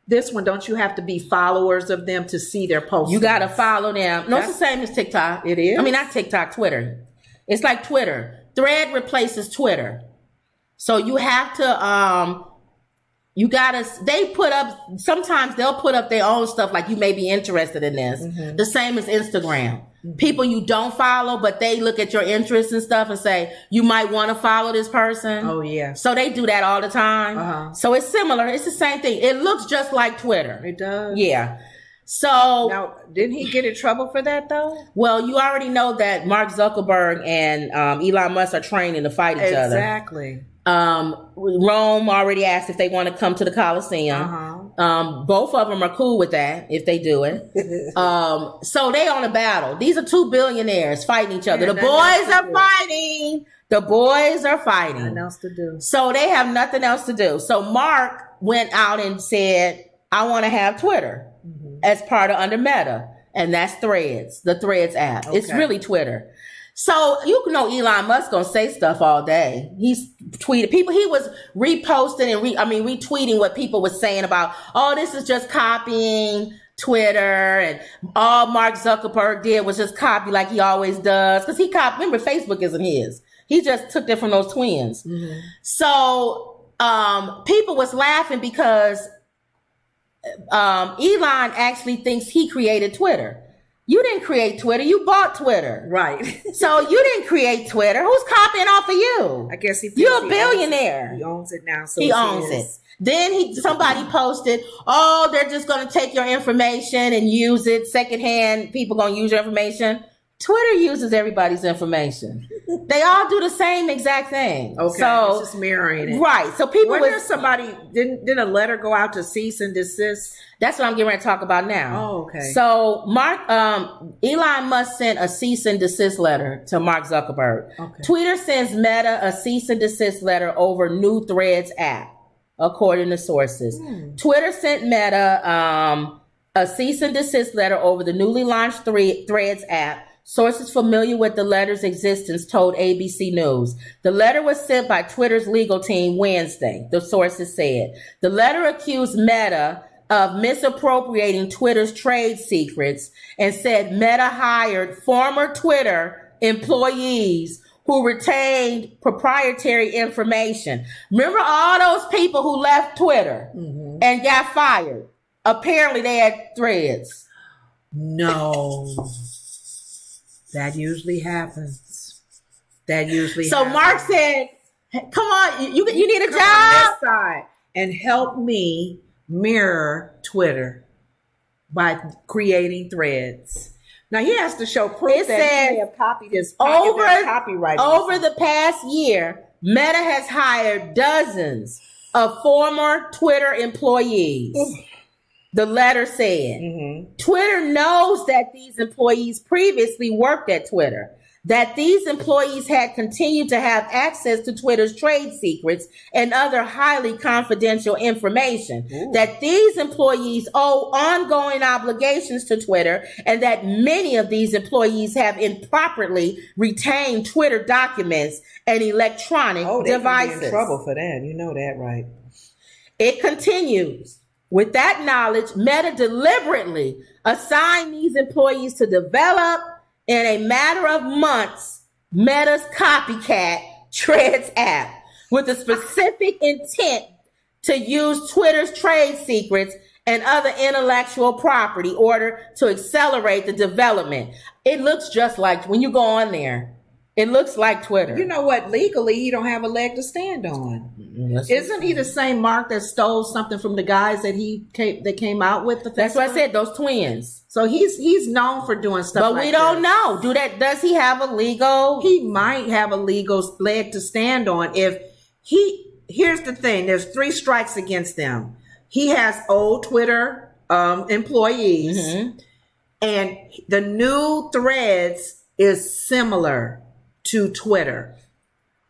This one, don't you have to be followers of them to see their posts? You got to follow them. No, it's the same as TikTok. It is? I mean, not TikTok, Twitter. It's like Twitter. Thread replaces Twitter. So you have to, sometimes they'll put up their own stuff like you may be interested in this. The same as Instagram. People you don't follow, but they look at your interests and stuff and say, you might want to follow this person. Oh, yeah. So they do that all the time. So it's similar. It's the same thing. It looks just like Twitter. It does. Yeah. So now, didn't he get in trouble for that, though? Well, you already know that Mark Zuckerberg and Elon Musk are training to fight each other. Exactly. Rome already asked if they want to come to the Coliseum. Both of them are cool with that if they do it. So they on a battle. These are two billionaires fighting each other. The boys are fighting. The boys are fighting. Nothing else to do. So they have nothing else to do. So Mark went out and said, I want to have Twitter as part of under Meta. And that's Threads, the Threads app. Okay. It's really Twitter. So you know Elon Musk gonna say stuff all day. He's tweeted people. He was reposting and retweeting what people were saying about, oh, this is just copying Twitter, and all Mark Zuckerberg did was just copy like he always does. Because he copied. Remember, Facebook isn't his. He just took that from those twins. So people was laughing because Elon actually thinks he created Twitter. You didn't create Twitter. You bought Twitter. Right. So you didn't create Twitter. Who's copying off of you? I guess you're a billionaire. He owns it now. So he owns it. Then somebody posted, oh, they're just going to take your information and use it secondhand. People going to use your information. Twitter uses everybody's information. They all do the same exact thing. Okay, so it's just mirroring it. Right. So people didn't a letter go out to cease and desist? That's what I'm getting ready to talk about now. Oh, okay. So Elon Musk sent a cease and desist letter to Mark Zuckerberg. Okay. Twitter sends Meta a cease and desist letter over new Threads app, according to sources. Twitter sent Meta a cease and desist letter over the newly launched Threads app. Sources familiar with the letter's existence told ABC News. The letter was sent by Twitter's legal team Wednesday, the sources said. The letter accused Meta of misappropriating Twitter's trade secrets and said Meta hired former Twitter employees who retained proprietary information. Remember all those people who left Twitter and got fired? Apparently they had Threads. No. That usually happens. So Mark said, come on, you need a job? On this side and help me mirror Twitter by creating Threads. Now he has to show proof that he have copied his copyright. Over the past year, Meta has hired dozens of former Twitter employees. The letter said, Twitter knows that these employees previously worked at Twitter, that these employees had continued to have access to Twitter's trade secrets and other highly confidential information, that these employees owe ongoing obligations to Twitter, and that many of these employees have improperly retained Twitter documents and electronic devices. Can be in trouble for that. You know that, right? It continues. With that knowledge, Meta deliberately assigned these employees to develop, in a matter of months, Meta's copycat Threads app with a specific intent to use Twitter's trade secrets and other intellectual property in order to accelerate the development. It looks just like, when you go on there, it looks like Twitter. You know what? Legally, he don't have a leg to stand on. Isn't he the same Mark that stole something from the guys that came out with the festival? That's what I said, those twins. So he's known for doing stuff but we don't know. Does he have a legal? He might have a legal leg to stand on. Here's the thing. There's 3 strikes against them. He has old Twitter employees. And the new Threads is similar to Twitter.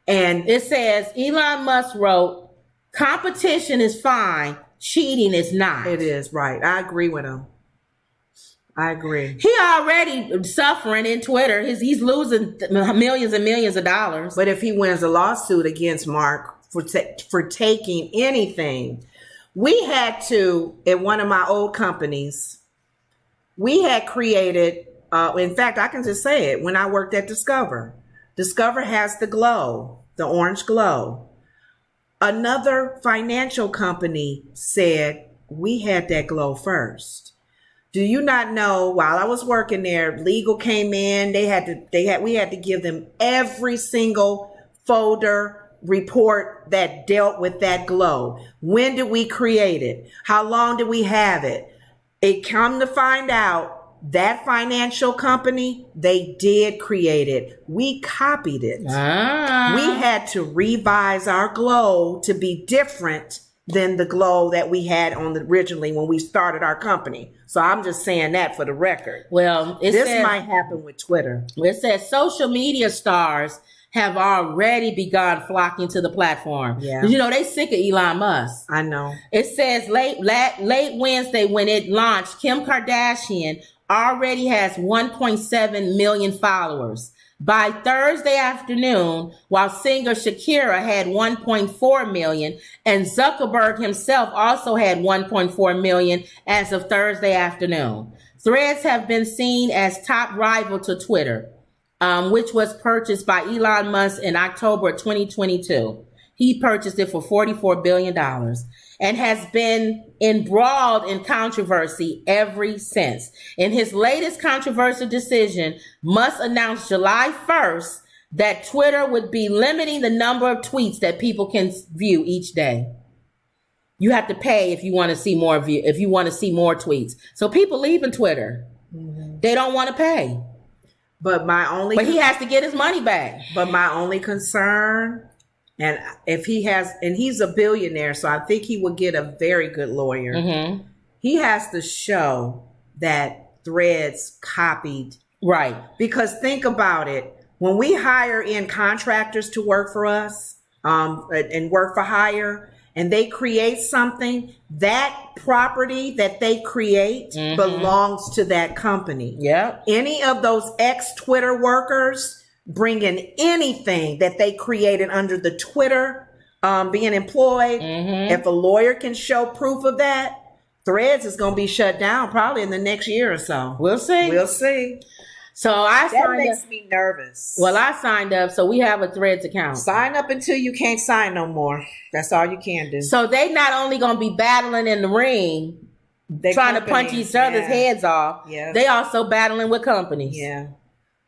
And it says, Elon Musk wrote, competition is fine, cheating is not. It is, right. I agree with him. I agree. He already suffering in Twitter. He's losing millions and millions of dollars. But if he wins a lawsuit against Mark for taking anything, we had to, at one of my old companies, we had created, in fact, I can just say it, when I worked at Discover has the glow, the orange glow. Another financial company said we had that glow first. Do you not know, while I was working there, legal came in, we had to give them every single folder report that dealt with that glow. When did we create it? How long did we have it? It come to find out that financial company, they did create it. We copied it. We had to revise our glow to be different than the glow that we had originally when we started our company. So I'm just saying that for the record. Well, this might happen with Twitter. It says social media stars have already begun flocking to the platform. Yeah. You know, they sick of Elon Musk. I know. It says late Wednesday when it launched, Kim Kardashian already has 1.7 million followers. By Thursday afternoon, while singer Shakira had 1.4 million, and Zuckerberg himself also had 1.4 million as of Thursday afternoon. Threads have been seen as top rival to Twitter, which was purchased by Elon Musk in October 2022. He purchased it for $44 billion and has been embroiled in controversy ever since. In his latest controversial decision, Musk announced July 1st that Twitter would be limiting the number of tweets that people can view each day. You have to pay if you want to see more if you want to see more tweets. So people leaving Twitter. Mm-hmm. They don't want to pay. But he has to get his money back. But my only concern, and if he has, and he's a billionaire, so I think he would get a very good lawyer. Mm-hmm. He has to show that Threads copied. Right. Because think about it. When we hire in contractors to work for us, and work for hire, and they create something, that property that they create belongs to that company. Yeah. Any of those ex-Twitter workers bring in anything that they created under the Twitter being employed. Mm-hmm. If a lawyer can show proof of that, Threads is going to be shut down probably in the next year or so. We'll see. We'll see. So that makes me nervous. Well, I signed up, so we have a Threads account. Sign up until you can't sign no more. That's all you can do. So they not only going to be battling in the ring, trying to punch each other's heads off, they also battling with companies. Yeah.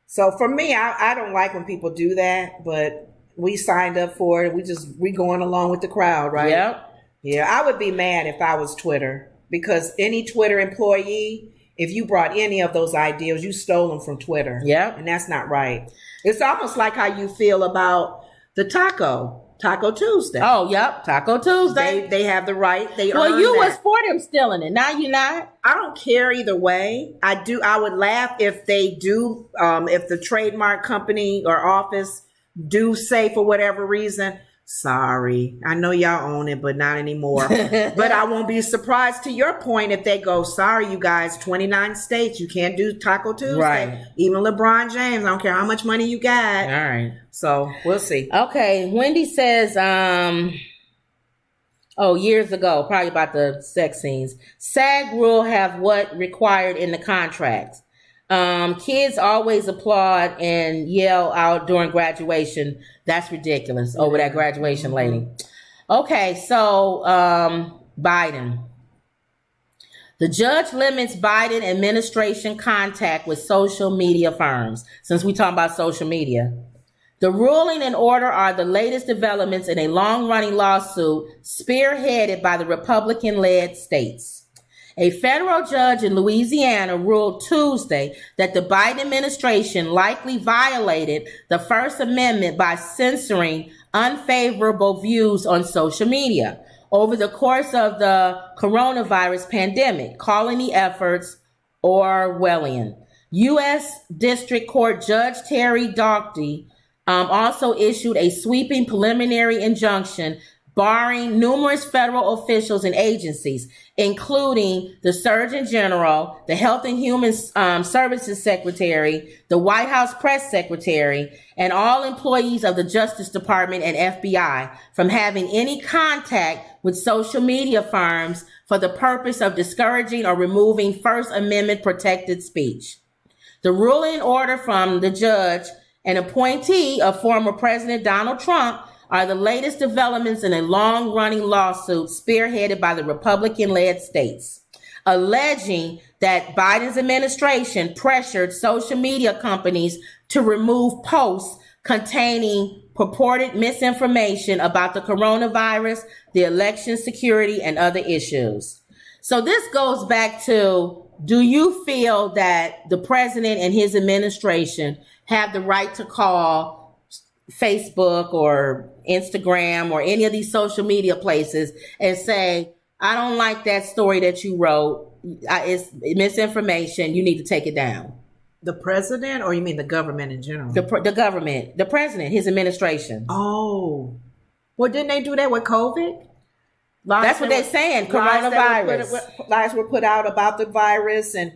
So for me, I don't like when people do that, but we signed up for it. We going along with the crowd, right? Yep. Yeah, I would be mad if I was Twitter, because any Twitter employee, if you brought any of those ideas, you stole them from Twitter. Yeah. And that's not right. It's almost like how you feel about the Taco Tuesday. Oh, yep. Taco Tuesday. They have the right. You was for them stealing it. Now you're not. I don't care either way. I would laugh if they do, if the trademark company or office do say for whatever reason, sorry, I know y'all own it, but not anymore. But I won't be surprised, to your point, if they go, sorry, you guys, 29 states, you can't do Taco Tuesday. Right. Even LeBron James, I don't care how much money you got. All right. So we'll see. Okay. Wendy says, years ago, probably about the sex scenes, SAG rule have what required in the contracts. Kids always applaud and yell out during graduation. That's ridiculous over that graduation lady. Okay, so Biden. The judge limits Biden administration contact with social media firms, since we talk about social media. The ruling and order are the latest developments in a long-running lawsuit spearheaded by the Republican-led states. A federal judge in Louisiana ruled Tuesday that the Biden administration likely violated the First Amendment by censoring unfavorable views on social media over the course of the coronavirus pandemic, calling the efforts Orwellian. U.S. District Court Judge Terry Doughty also issued a sweeping preliminary injunction barring numerous federal officials and agencies, including the Surgeon General, the Health and Human Services Secretary, the White House Press Secretary, and all employees of the Justice Department and FBI from having any contact with social media firms for the purpose of discouraging or removing First Amendment protected speech. The ruling order from the judge, an appointee of former President Donald Trump, are the latest developments in a long-running lawsuit spearheaded by the Republican-led states, alleging that Biden's administration pressured social media companies to remove posts containing purported misinformation about the coronavirus, the election security, and other issues. So this goes back to do you feel that the president and his administration have the right to call Facebook or Instagram or any of these social media places and say, I don't like that story that you wrote. It's misinformation. You need to take it down. The president, or you mean the government in general? The government, the president, his administration. Oh, well, didn't they do that with COVID? That's what they're saying. Coronavirus. Lies were put out about the virus and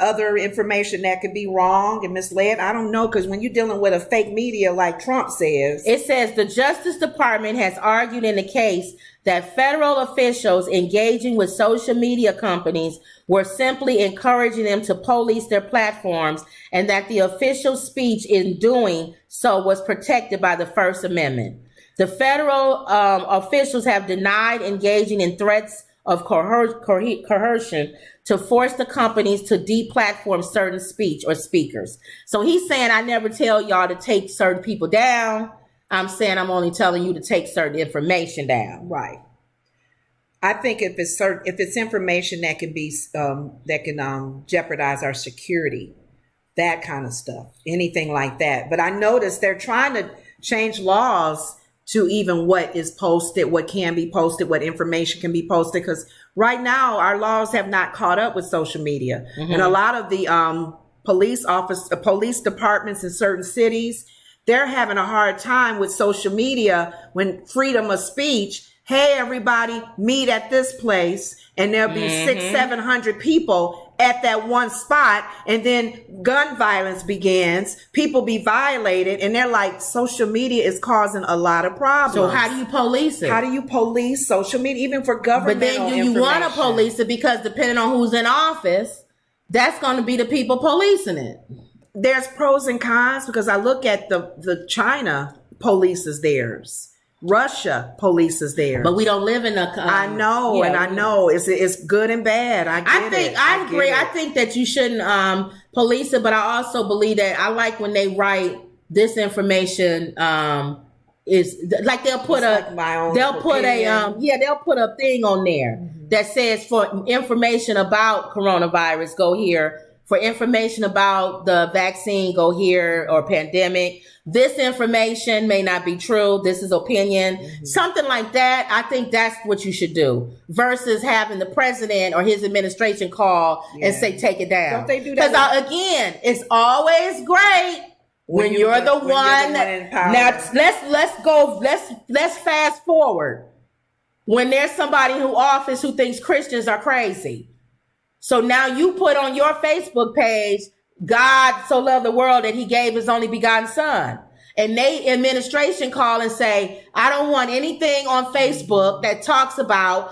other information that could be wrong and misled. I don't know, because when you're dealing with a fake media like Trump says. It says the Justice Department has argued in the case that federal officials engaging with social media companies were simply encouraging them to police their platforms, and that the official speech in doing so was protected by the First Amendment. The federal officials have denied engaging in threats of coercion to force the companies to deplatform certain speech or speakers. So he's saying, I never tell y'all to take certain people down. I'm saying I'm only telling you to take certain information down. Right. I think if it's information that can be jeopardize our security, that kind of stuff, anything like that. But I noticed they're trying to change laws to even what is posted, what can be posted, what information can be posted. Because right now our laws have not caught up with social media. Mm-hmm. And a lot of the police departments in certain cities, they're having a hard time with social media when freedom of speech. Hey, everybody, meet at this place, and there'll be 600-700 people at that one spot, and then gun violence begins. People be violated, and they're like, social media is causing a lot of problems. So how do you police it? How do you police social media, even for government? But then you want to police it because depending on who's in office, that's going to be the people policing it. There's pros and cons, because I look at the China polices theirs. Russia polices there, but we don't live in a. I know, and I know it's good and bad. I agree. I think that you shouldn't police it, but I also believe that I like when they write this information. Is like they'll put a thing on there that says for information about coronavirus, go here. For information about the vaccine, go here, or pandemic. This information may not be true. This is opinion. Mm-hmm. Something like that. I think that's what you should do versus having the president or his administration call and say, take it down. Don't they do that? Because again, it's always great when you're the one. Now let's fast forward. When there's somebody in office who thinks Christians are crazy. So now you put on your Facebook page, God so loved the world that he gave his only begotten son. And they administration call and say, I don't want anything on Facebook that talks about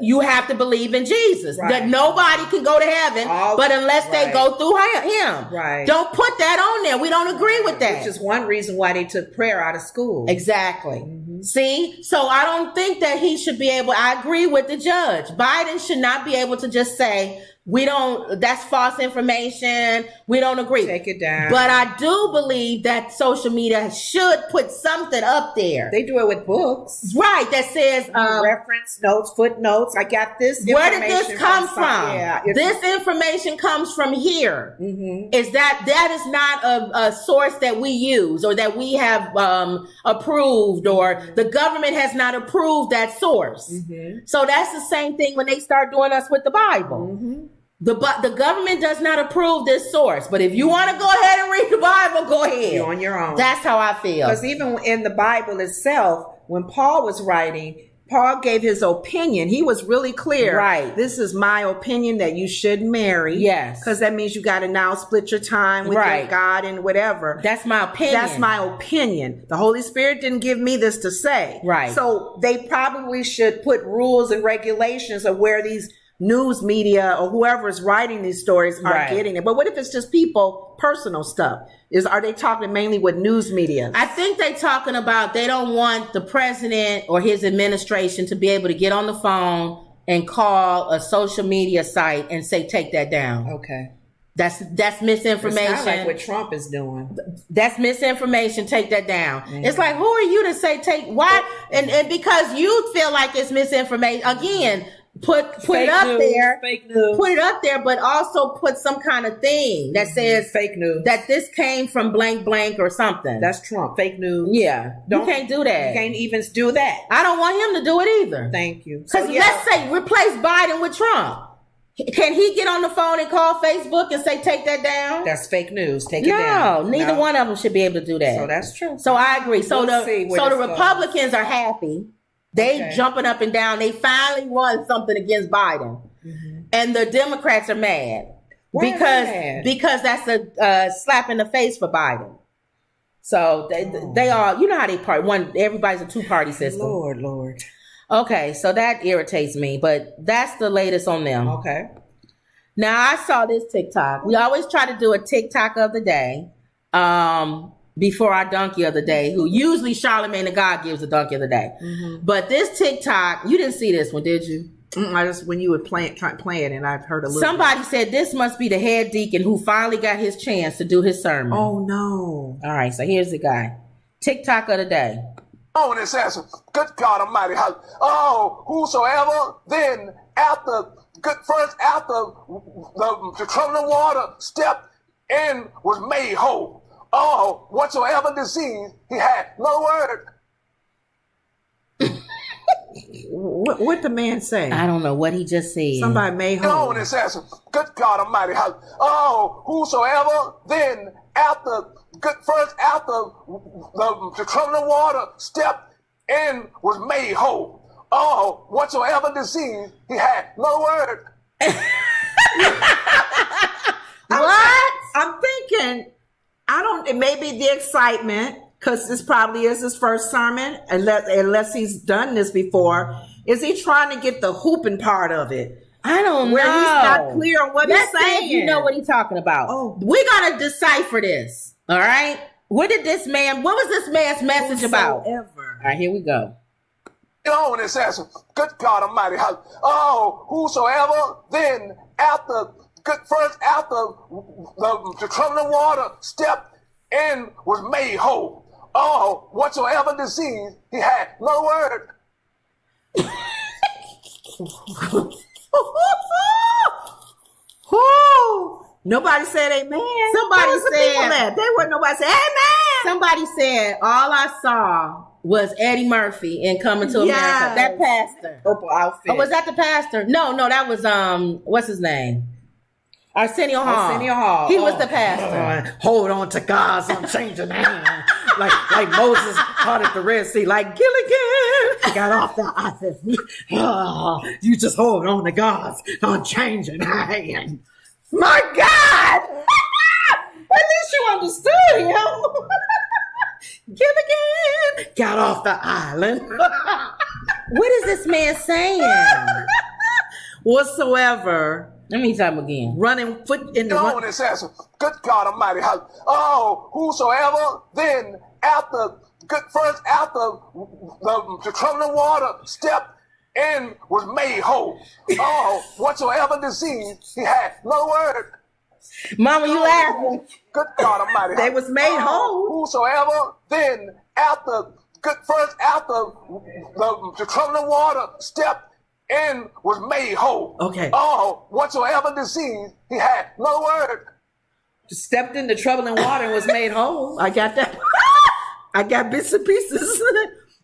you have to believe in Jesus. Right. That nobody can go to heaven, but unless they go through him. Right. Don't put that on there. We don't agree with that. Which is one reason why they took prayer out of school. Exactly. Mm-hmm. See? So I don't think that he should be able, I agree with the judge. Biden should not be able to just say, that's false information. We don't agree. Take it down. But I do believe that social media should put something up there. They do it with books. Right. That says, reference notes, footnotes. I got this. Where did this come from? Yeah, this information comes from here. Mm-hmm. That is not a source that we use or that we have approved, or the government has not approved that source. Mm-hmm. So that's the same thing when they start doing us with the Bible. Mm-hmm. The government does not approve this source, but if you want to go ahead and read the Bible, go ahead. You're on your own. That's how I feel. Because even in the Bible itself, when Paul was writing, Paul gave his opinion. He was really clear. Right. This is my opinion that you should marry. Yes. Because that means you got to now split your time with your God and whatever. That's my opinion. That's my opinion. The Holy Spirit didn't give me this to say. Right. So they probably should put rules and regulations of where these news media or whoever is writing these stories are getting it. But what if it's just people, personal stuff? Are they talking mainly with news media? I think they're talking about they don't want the president or his administration to be able to get on the phone and call a social media site and say, take that down. Okay. That's misinformation. It's not like what Trump is doing. That's misinformation. Take that down. Mm-hmm. It's like, who are you to say why? And because you feel like it's misinformation. Again, put it up there. Fake news. Put it up there, but also put some kind of thing that says fake news. That this came from blank blank or something. That's Trump. Fake news. Yeah. You can't do that. You can't even do that. I don't want him to do it either. Thank you. Because let's say replace Biden with Trump. Can he get on the phone and call Facebook and say, take that down? That's fake news. Take it down. No, neither one of them should be able to do that. So that's true. So I agree. So the Republicans are happy. They jumping up and down. They finally won something against Biden. Mm-hmm. And the Democrats are mad. Because that's a slap in the face for Biden. So they all, you know how they everybody's a two-party system. Lord. Okay, so that irritates me, but that's the latest on them. Okay. Now I saw this TikTok. We always try to do a TikTok of the day before our donkey of the day, who usually Charlamagne the God gives the donkey of the day. Mm-hmm. But this TikTok, you didn't see this one, did you? I just, when you would play it, and I've heard a little Somebody said this must be the head deacon who finally got his chance to do his sermon. Oh, no. All right, so here's the guy. TikTok of the day. Oh, and it says, good God Almighty, whosoever then after the troubling water stepped in was made whole. Oh, whatsoever disease he had, no word. What the man say? I don't know what he just said. Somebody made whole. Oh, and it says, good God Almighty, whosoever then after the troubling water stepped in was made whole. Oh, whatsoever disease he had, no word. What? I'm thinking, maybe the excitement, because this probably is his first sermon, unless he's done this before. Is he trying to get the hooping part of it? I don't know. Where he's not clear on what he's saying. You know what he's talking about. Oh. We got to decipher this. All right. What was this man's message about? All right, here we go. Oh, and it says, good God Almighty, whosoever then after the troubling water stepped in was made whole. Oh, whatsoever disease he had, no word. Nobody said amen. Nobody said Somebody said all I saw was Eddie Murphy in Coming to America. That pastor. Purple outfit. Oh, was that the pastor? No, that was what's his name? Arsenio Hall. He was the pastor. Hold on to God's unchanging hand. like Moses parted the Red Sea, like Gilligan got off the ice. You just hold on to God's unchanging hand. My God! At least you understood him. Gilligan got off the island. What is this man saying? Whatsoever. Let me tell him again. Running foot in the Oh, and it says, good God Almighty, whosoever then after the troubling water stepped in was made whole. Oh, whatsoever disease he had, no word. Mama, you laughing? Good God Almighty. They was made whole. Whosoever then after the troubling water stepped in was made whole. Okay. Oh, whatsoever disease he had, no word. Stepped in the troubling water and was made whole. I got that. I got bits and pieces.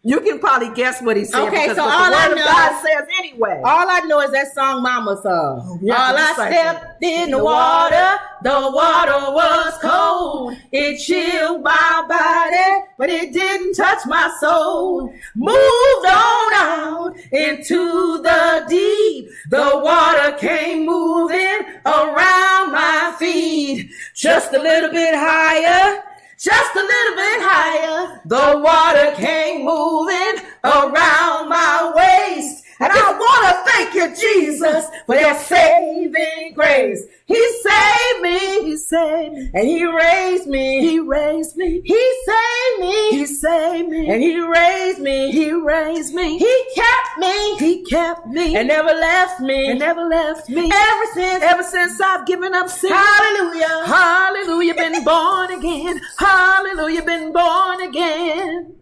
You can probably guess what he said. Okay, so all I know, God says anyway. All I know is that song Mama sung. Oh, yeah, all I stepped in the water was cold. It chilled my body, but it didn't touch my soul. Moved on out into the deep. The water came moving around my feet. Just a little bit higher. Just a little bit higher, the water came moving around my waist. And I want to thank you, Jesus, for your saving grace. He saved me. He saved me. And he raised me. He raised me. He saved me. He saved me. And he raised me. He raised me. He kept me. He kept me. And never left me. And never left me. Ever since I've given up sin. Hallelujah. Hallelujah. Been born again. Hallelujah. Been born again.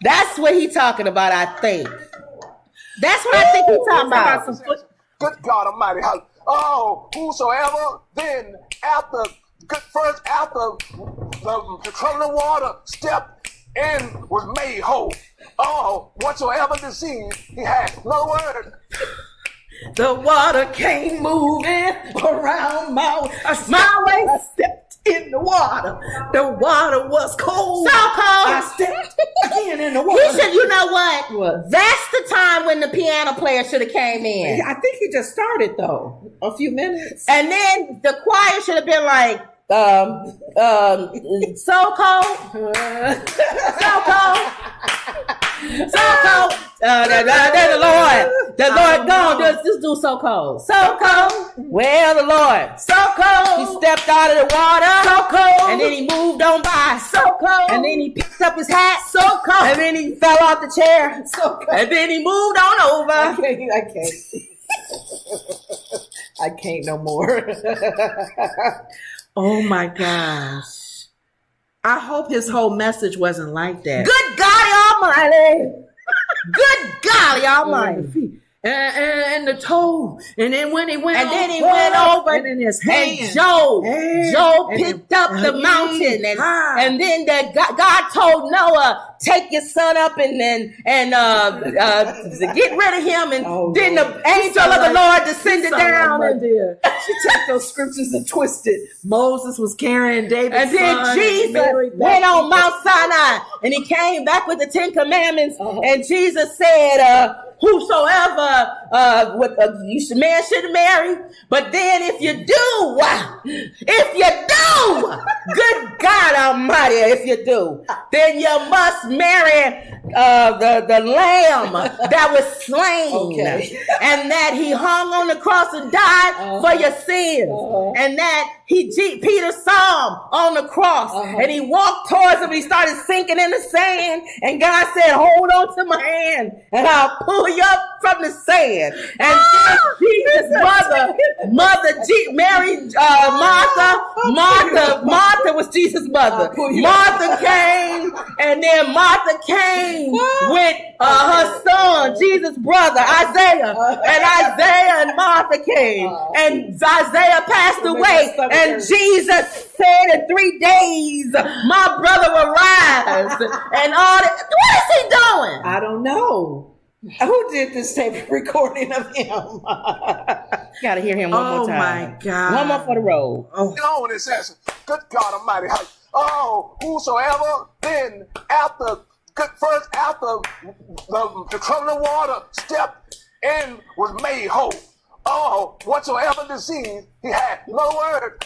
That's what he's talking about, I think. That's what I think he's talking about. Good God Almighty! Oh, whosoever then after the trouble of water stepped and was made whole. Oh, whatsoever disease he had. In other words, the water came moving around my way. I stepped in the water. The water was cold. So cold. I stepped again in the water. He should, you know what? That's the time when the piano player should have came in. I think he just started though. A few minutes. And then the choir should have been like, so cold. So cold. So cold. The Lord gone. Just do so cold. So cold. Well, the Lord. So cold. He stepped out of the water. So cold. And then he moved on by. So cold. And then he picked up his hat. So cold. And then he fell off the chair. So cold. And then he moved on over. I can't no more. Oh my gosh. I hope his whole message wasn't like that. Good golly almighty. Good golly almighty. And the toe. And then when he went and then he went over and in his hand. And Joe picked up the mountain and then God told Noah, take your son up and get rid of him, and then the angel of the Lord descended down she took those scriptures and twisted. Moses was carrying David's and then son, Jesus went on Mount Sinai and he came back with the 10 Commandments and Jesus said whosoever man shouldn't marry, but then if you do, good God Almighty, if you do, then you must marry the lamb that was slain, and that he hung on the cross and died for your sins, and that Peter saw him on the cross, and he walked towards him. He started sinking in the sand, and God said, "Hold on to my hand, and I'll pull you up from the sand." And Jesus' mother, Mary, Martha was Jesus' mother. Martha came, and then Martha came with her son, Jesus' brother, Isaiah, and Isaiah and Martha came, and Isaiah passed away, and Jesus said in 3 days, my brother will rise, and all that. What is he doing? I don't know. Who did this tape recording of him? Gotta hear him one more time. Oh my God. One more for the road. It says, good God Almighty. Oh, whosoever then after the trouble of water stepped and was made whole. Oh, whatsoever disease he had. In other words,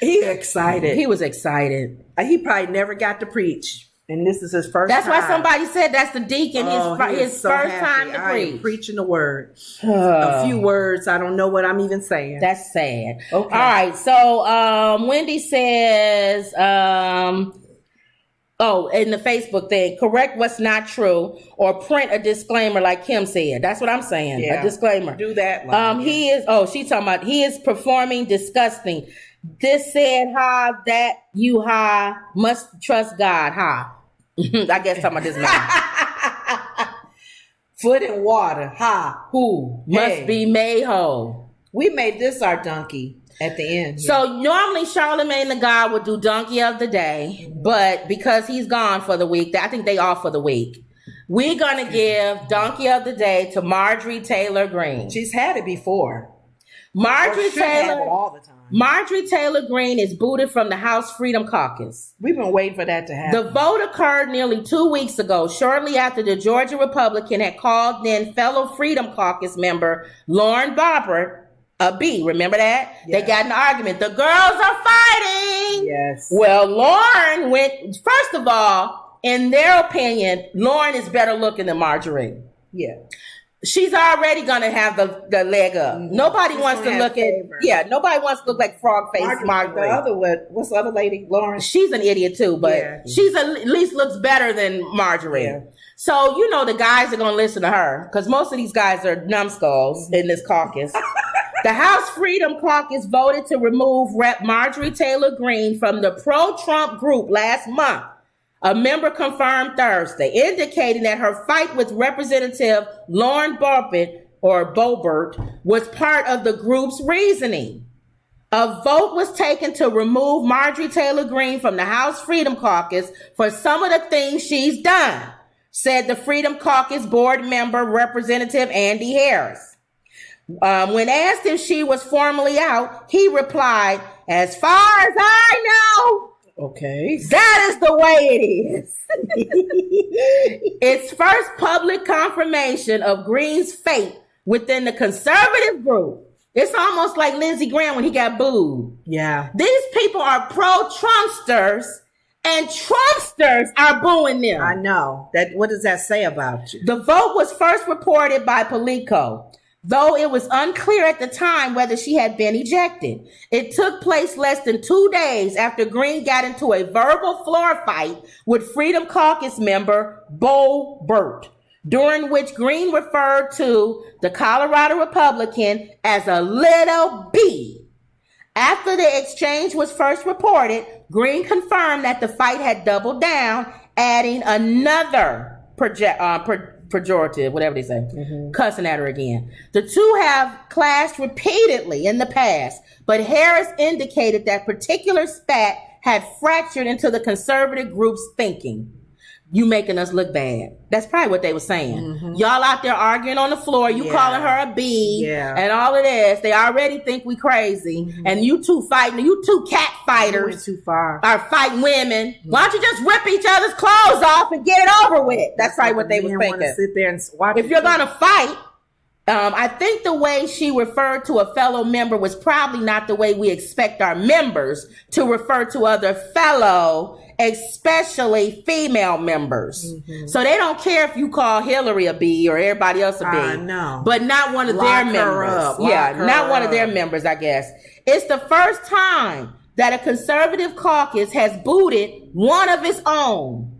he excited. He was excited. He probably never got to preach. And this is his first time. That's why somebody said that's the deacon, his so first happy. time to preach. I am preaching the word. A few words. I don't know what I'm even saying. That's sad. Okay. All right. So Wendy says, in the Facebook thing, correct what's not true or print a disclaimer like Kim said. That's what I'm saying. Yeah. A disclaimer. Do that. She's talking about he is performing disgusting. This said that you must trust God. I guess talking about this man. Foot in water. Who must be made whole. We made this our donkey at the end. So normally Charlemagne the God would do donkey of the day, but because he's gone for the week, I think they off for the week. We're gonna give donkey of the day to Marjorie Taylor Greene. She's had it before. Marjorie Taylor all the time. Marjorie Taylor Greene is booted from the House Freedom Caucus. We've been waiting for that to happen. The vote occurred nearly 2 weeks ago, shortly after the Georgia Republican had called then fellow Freedom Caucus member Lauren Boebert a B. Remember that? Yeah. They got in an argument. The girls are fighting. Yes. Well, Lauren went, first of all, in their opinion, Lauren is better looking than Marjorie. Yeah. She's already gonna have the leg up. Mm-hmm. Nobody wants to look nobody wants to look like frog face Marjorie. What's the other lady, Lauren? She's an idiot too, but she's at least looks better than Marjorie. Yeah. So the guys are gonna listen to her because most of these guys are numbskulls in this caucus. The House Freedom Caucus voted to remove Rep. Marjorie Taylor Greene from the pro-Trump group last month. A member confirmed Thursday, indicating that her fight with Representative Lauren Boebert was part of the group's reasoning. A vote was taken to remove Marjorie Taylor Greene from the House Freedom Caucus for some of the things she's done, said the Freedom Caucus board member, Representative Andy Harris. When asked if she was formally out, he replied, "As far as I know, okay, that is the way it is." Its first public confirmation of Greene's fate within the conservative group. It's almost like Lindsey Graham when he got booed. Yeah. These people are pro-Trumpsters, and Trumpsters are booing them. I know. What does that say about you? The vote was first reported by Politico, though it was unclear at the time whether she had been ejected. It took place less than 2 days after Greene got into a verbal floor fight with Freedom Caucus member Boebert, during which Greene referred to the Colorado Republican as a little b. After the exchange was first reported, Greene confirmed that the fight had doubled down, adding another pejorative, whatever they say, cussing at her again. The two have clashed repeatedly in the past, but Harris indicated that particular spat had fractured into the conservative group's thinking. You making us look bad. That's probably what they were saying. Y'all out there arguing on the floor, you calling her a B, and all of this. They already think we crazy. And you two fighting, you two cat fighters too far. Are fighting women. Why don't you just rip each other's clothes off and get it over with? That's probably what they were thinking. Sit there and watch. If you're going to fight, I think the way she referred to a fellow member was probably not the way we expect our members to refer to other fellow, especially female members. So they don't care if you call Hillary a B or everybody else a B. No. But not one of their members. Not one of their members, I guess. It's the first time that a conservative caucus has booted one of its own.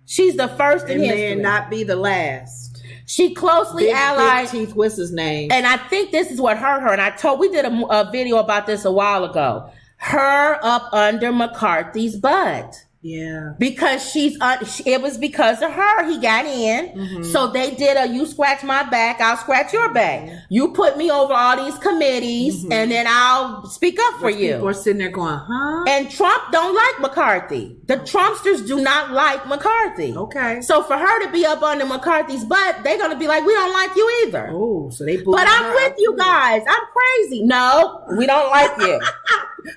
She's the first in history. And may not be the last. She closely allied. Big Teeth, what's his name? And I think this is what hurt her. And we did a video about this a while ago. Her up under McCarthy's butt. Yeah. Because it was because of her he got in. So they did you scratch my back, I'll scratch your back. You put me over all these committees and then I'll speak up for you. People are sitting there going, huh? And Trump don't like McCarthy. The Trumpsters do not like McCarthy. Okay. So for her to be up under McCarthy's butt, they're going to be like, we don't like you either. Oh, so they But I'm with you guys. I'm crazy. No, we don't like you.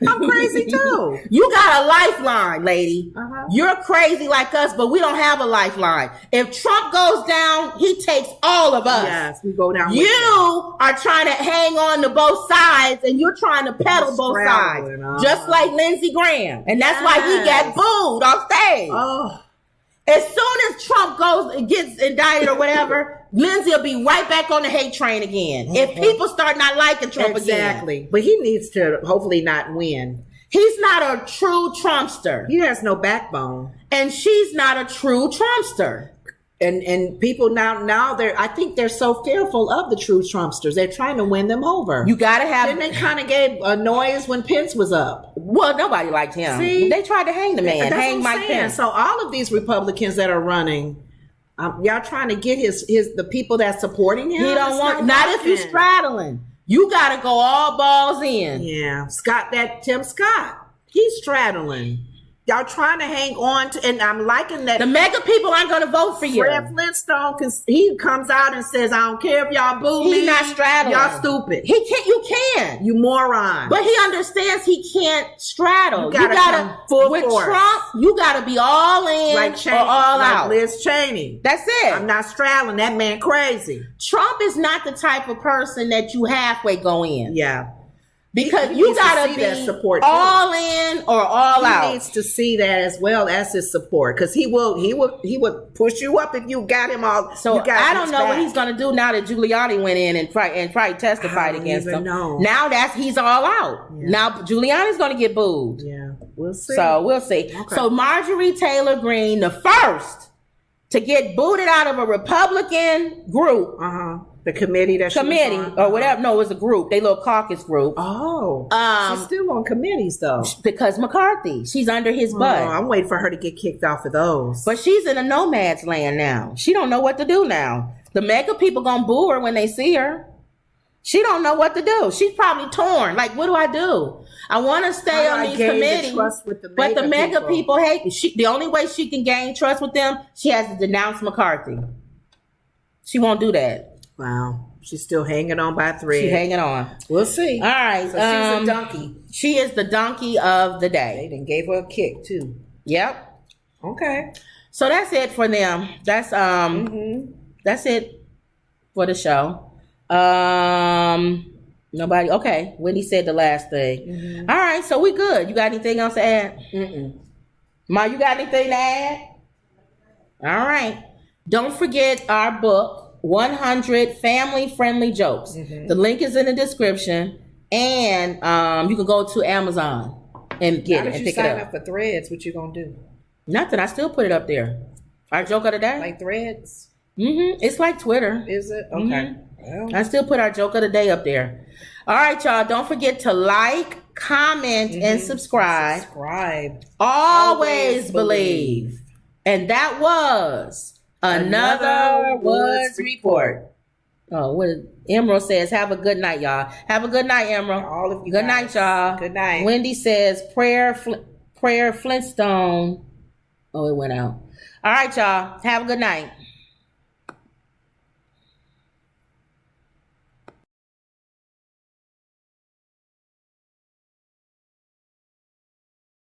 I'm crazy too. You got a lifeline, lady. You're crazy like us, but we don't have a lifeline. If Trump goes down, he takes all of us. Yes, we go down. You are trying to hang on to both sides, and you're trying to pedal both sides, just like Lindsey Graham, and that's why he got booed off stage. Oh. As soon as Trump gets indicted or whatever, Lindsey will be right back on the hate train again. If people start not liking Trump again. Exactly. But he needs to hopefully not win. He's not a true Trumpster. He has no backbone. And she's not a true Trumpster. And people now I think they're so fearful of the true Trumpsters. They're trying to win them over. You gotta have. Then they kind of gave a noise when Pence was up. Well, nobody liked him. See? They tried to hang the man, hang Mike Pence. So all of these Republicans that are running, y'all trying to get the people that supporting him. He don't want. Not if you're straddling. You gotta go all balls in. Yeah, Tim Scott, he's straddling. Y'all trying to hang on to, and I'm liking that. The mega people aren't going to vote for you. Fred Flintstone, he comes out and says, I don't care if y'all boo me. He's not straddling. Y'all stupid. He can't, you can. You moron. But he understands he can't straddle. You gotta full with force. Trump, you gotta be all in like or all out. Liz Cheney. That's it. I'm not straddling. That man crazy. Trump is not the type of person that you halfway go in. Yeah. Because you gotta be all in or all out. He needs to see that as well as his support, because he would push you up if you got him all. So I don't know what he's gonna do now that Giuliani went in and probably testified against him. Now he's all out. Yeah. Now Giuliani's gonna get booed. Yeah, we'll see. So we'll see. Okay. So Marjorie Taylor Greene, the first to get booted out of a Republican group The committee that committee or whatever. No, it was a group. They little caucus group. Oh, she's still on committees though. Because McCarthy, she's under his butt. I'm waiting for her to get kicked off of those. But she's in a nomad's land now. She don't know what to do now. The mega people gonna boo her when they see her. She don't know what to do. She's probably torn. Like, what do I do? I want to stay on these committees, but the mega people hate me. The only way she can gain trust with them, she has to denounce McCarthy. She won't do that. Wow. She's still hanging on by a thread. She's hanging on. We'll see. All right. So she's a donkey. She is the donkey of the day. They done gave her a kick too. Yep. Okay. So that's it for them. That's that's it for the show. Nobody. Okay. Wendy said the last thing. All right. So we good. You got anything else to add? Ma, you got anything to add? All right. Don't forget our book. 100 family-friendly jokes. The link is in the description, and you can go to Amazon and get it and pick it up. Sign up for Threads, what you gonna do? Nothing. I still put it up there. Our joke of the day. Like Threads? It's like Twitter. Is it? Okay. Well. I still put our joke of the day up there. All right, y'all. Don't forget to like, comment, and subscribe. Always believe. And that was Another Woods Report. Oh, what Emerald says, have a good night, y'all. Have a good night, Emerald. All of you good guys. Night, y'all. Good night. Wendy says, prayer Flintstone. Oh, it went out. All right, y'all. Have a good night.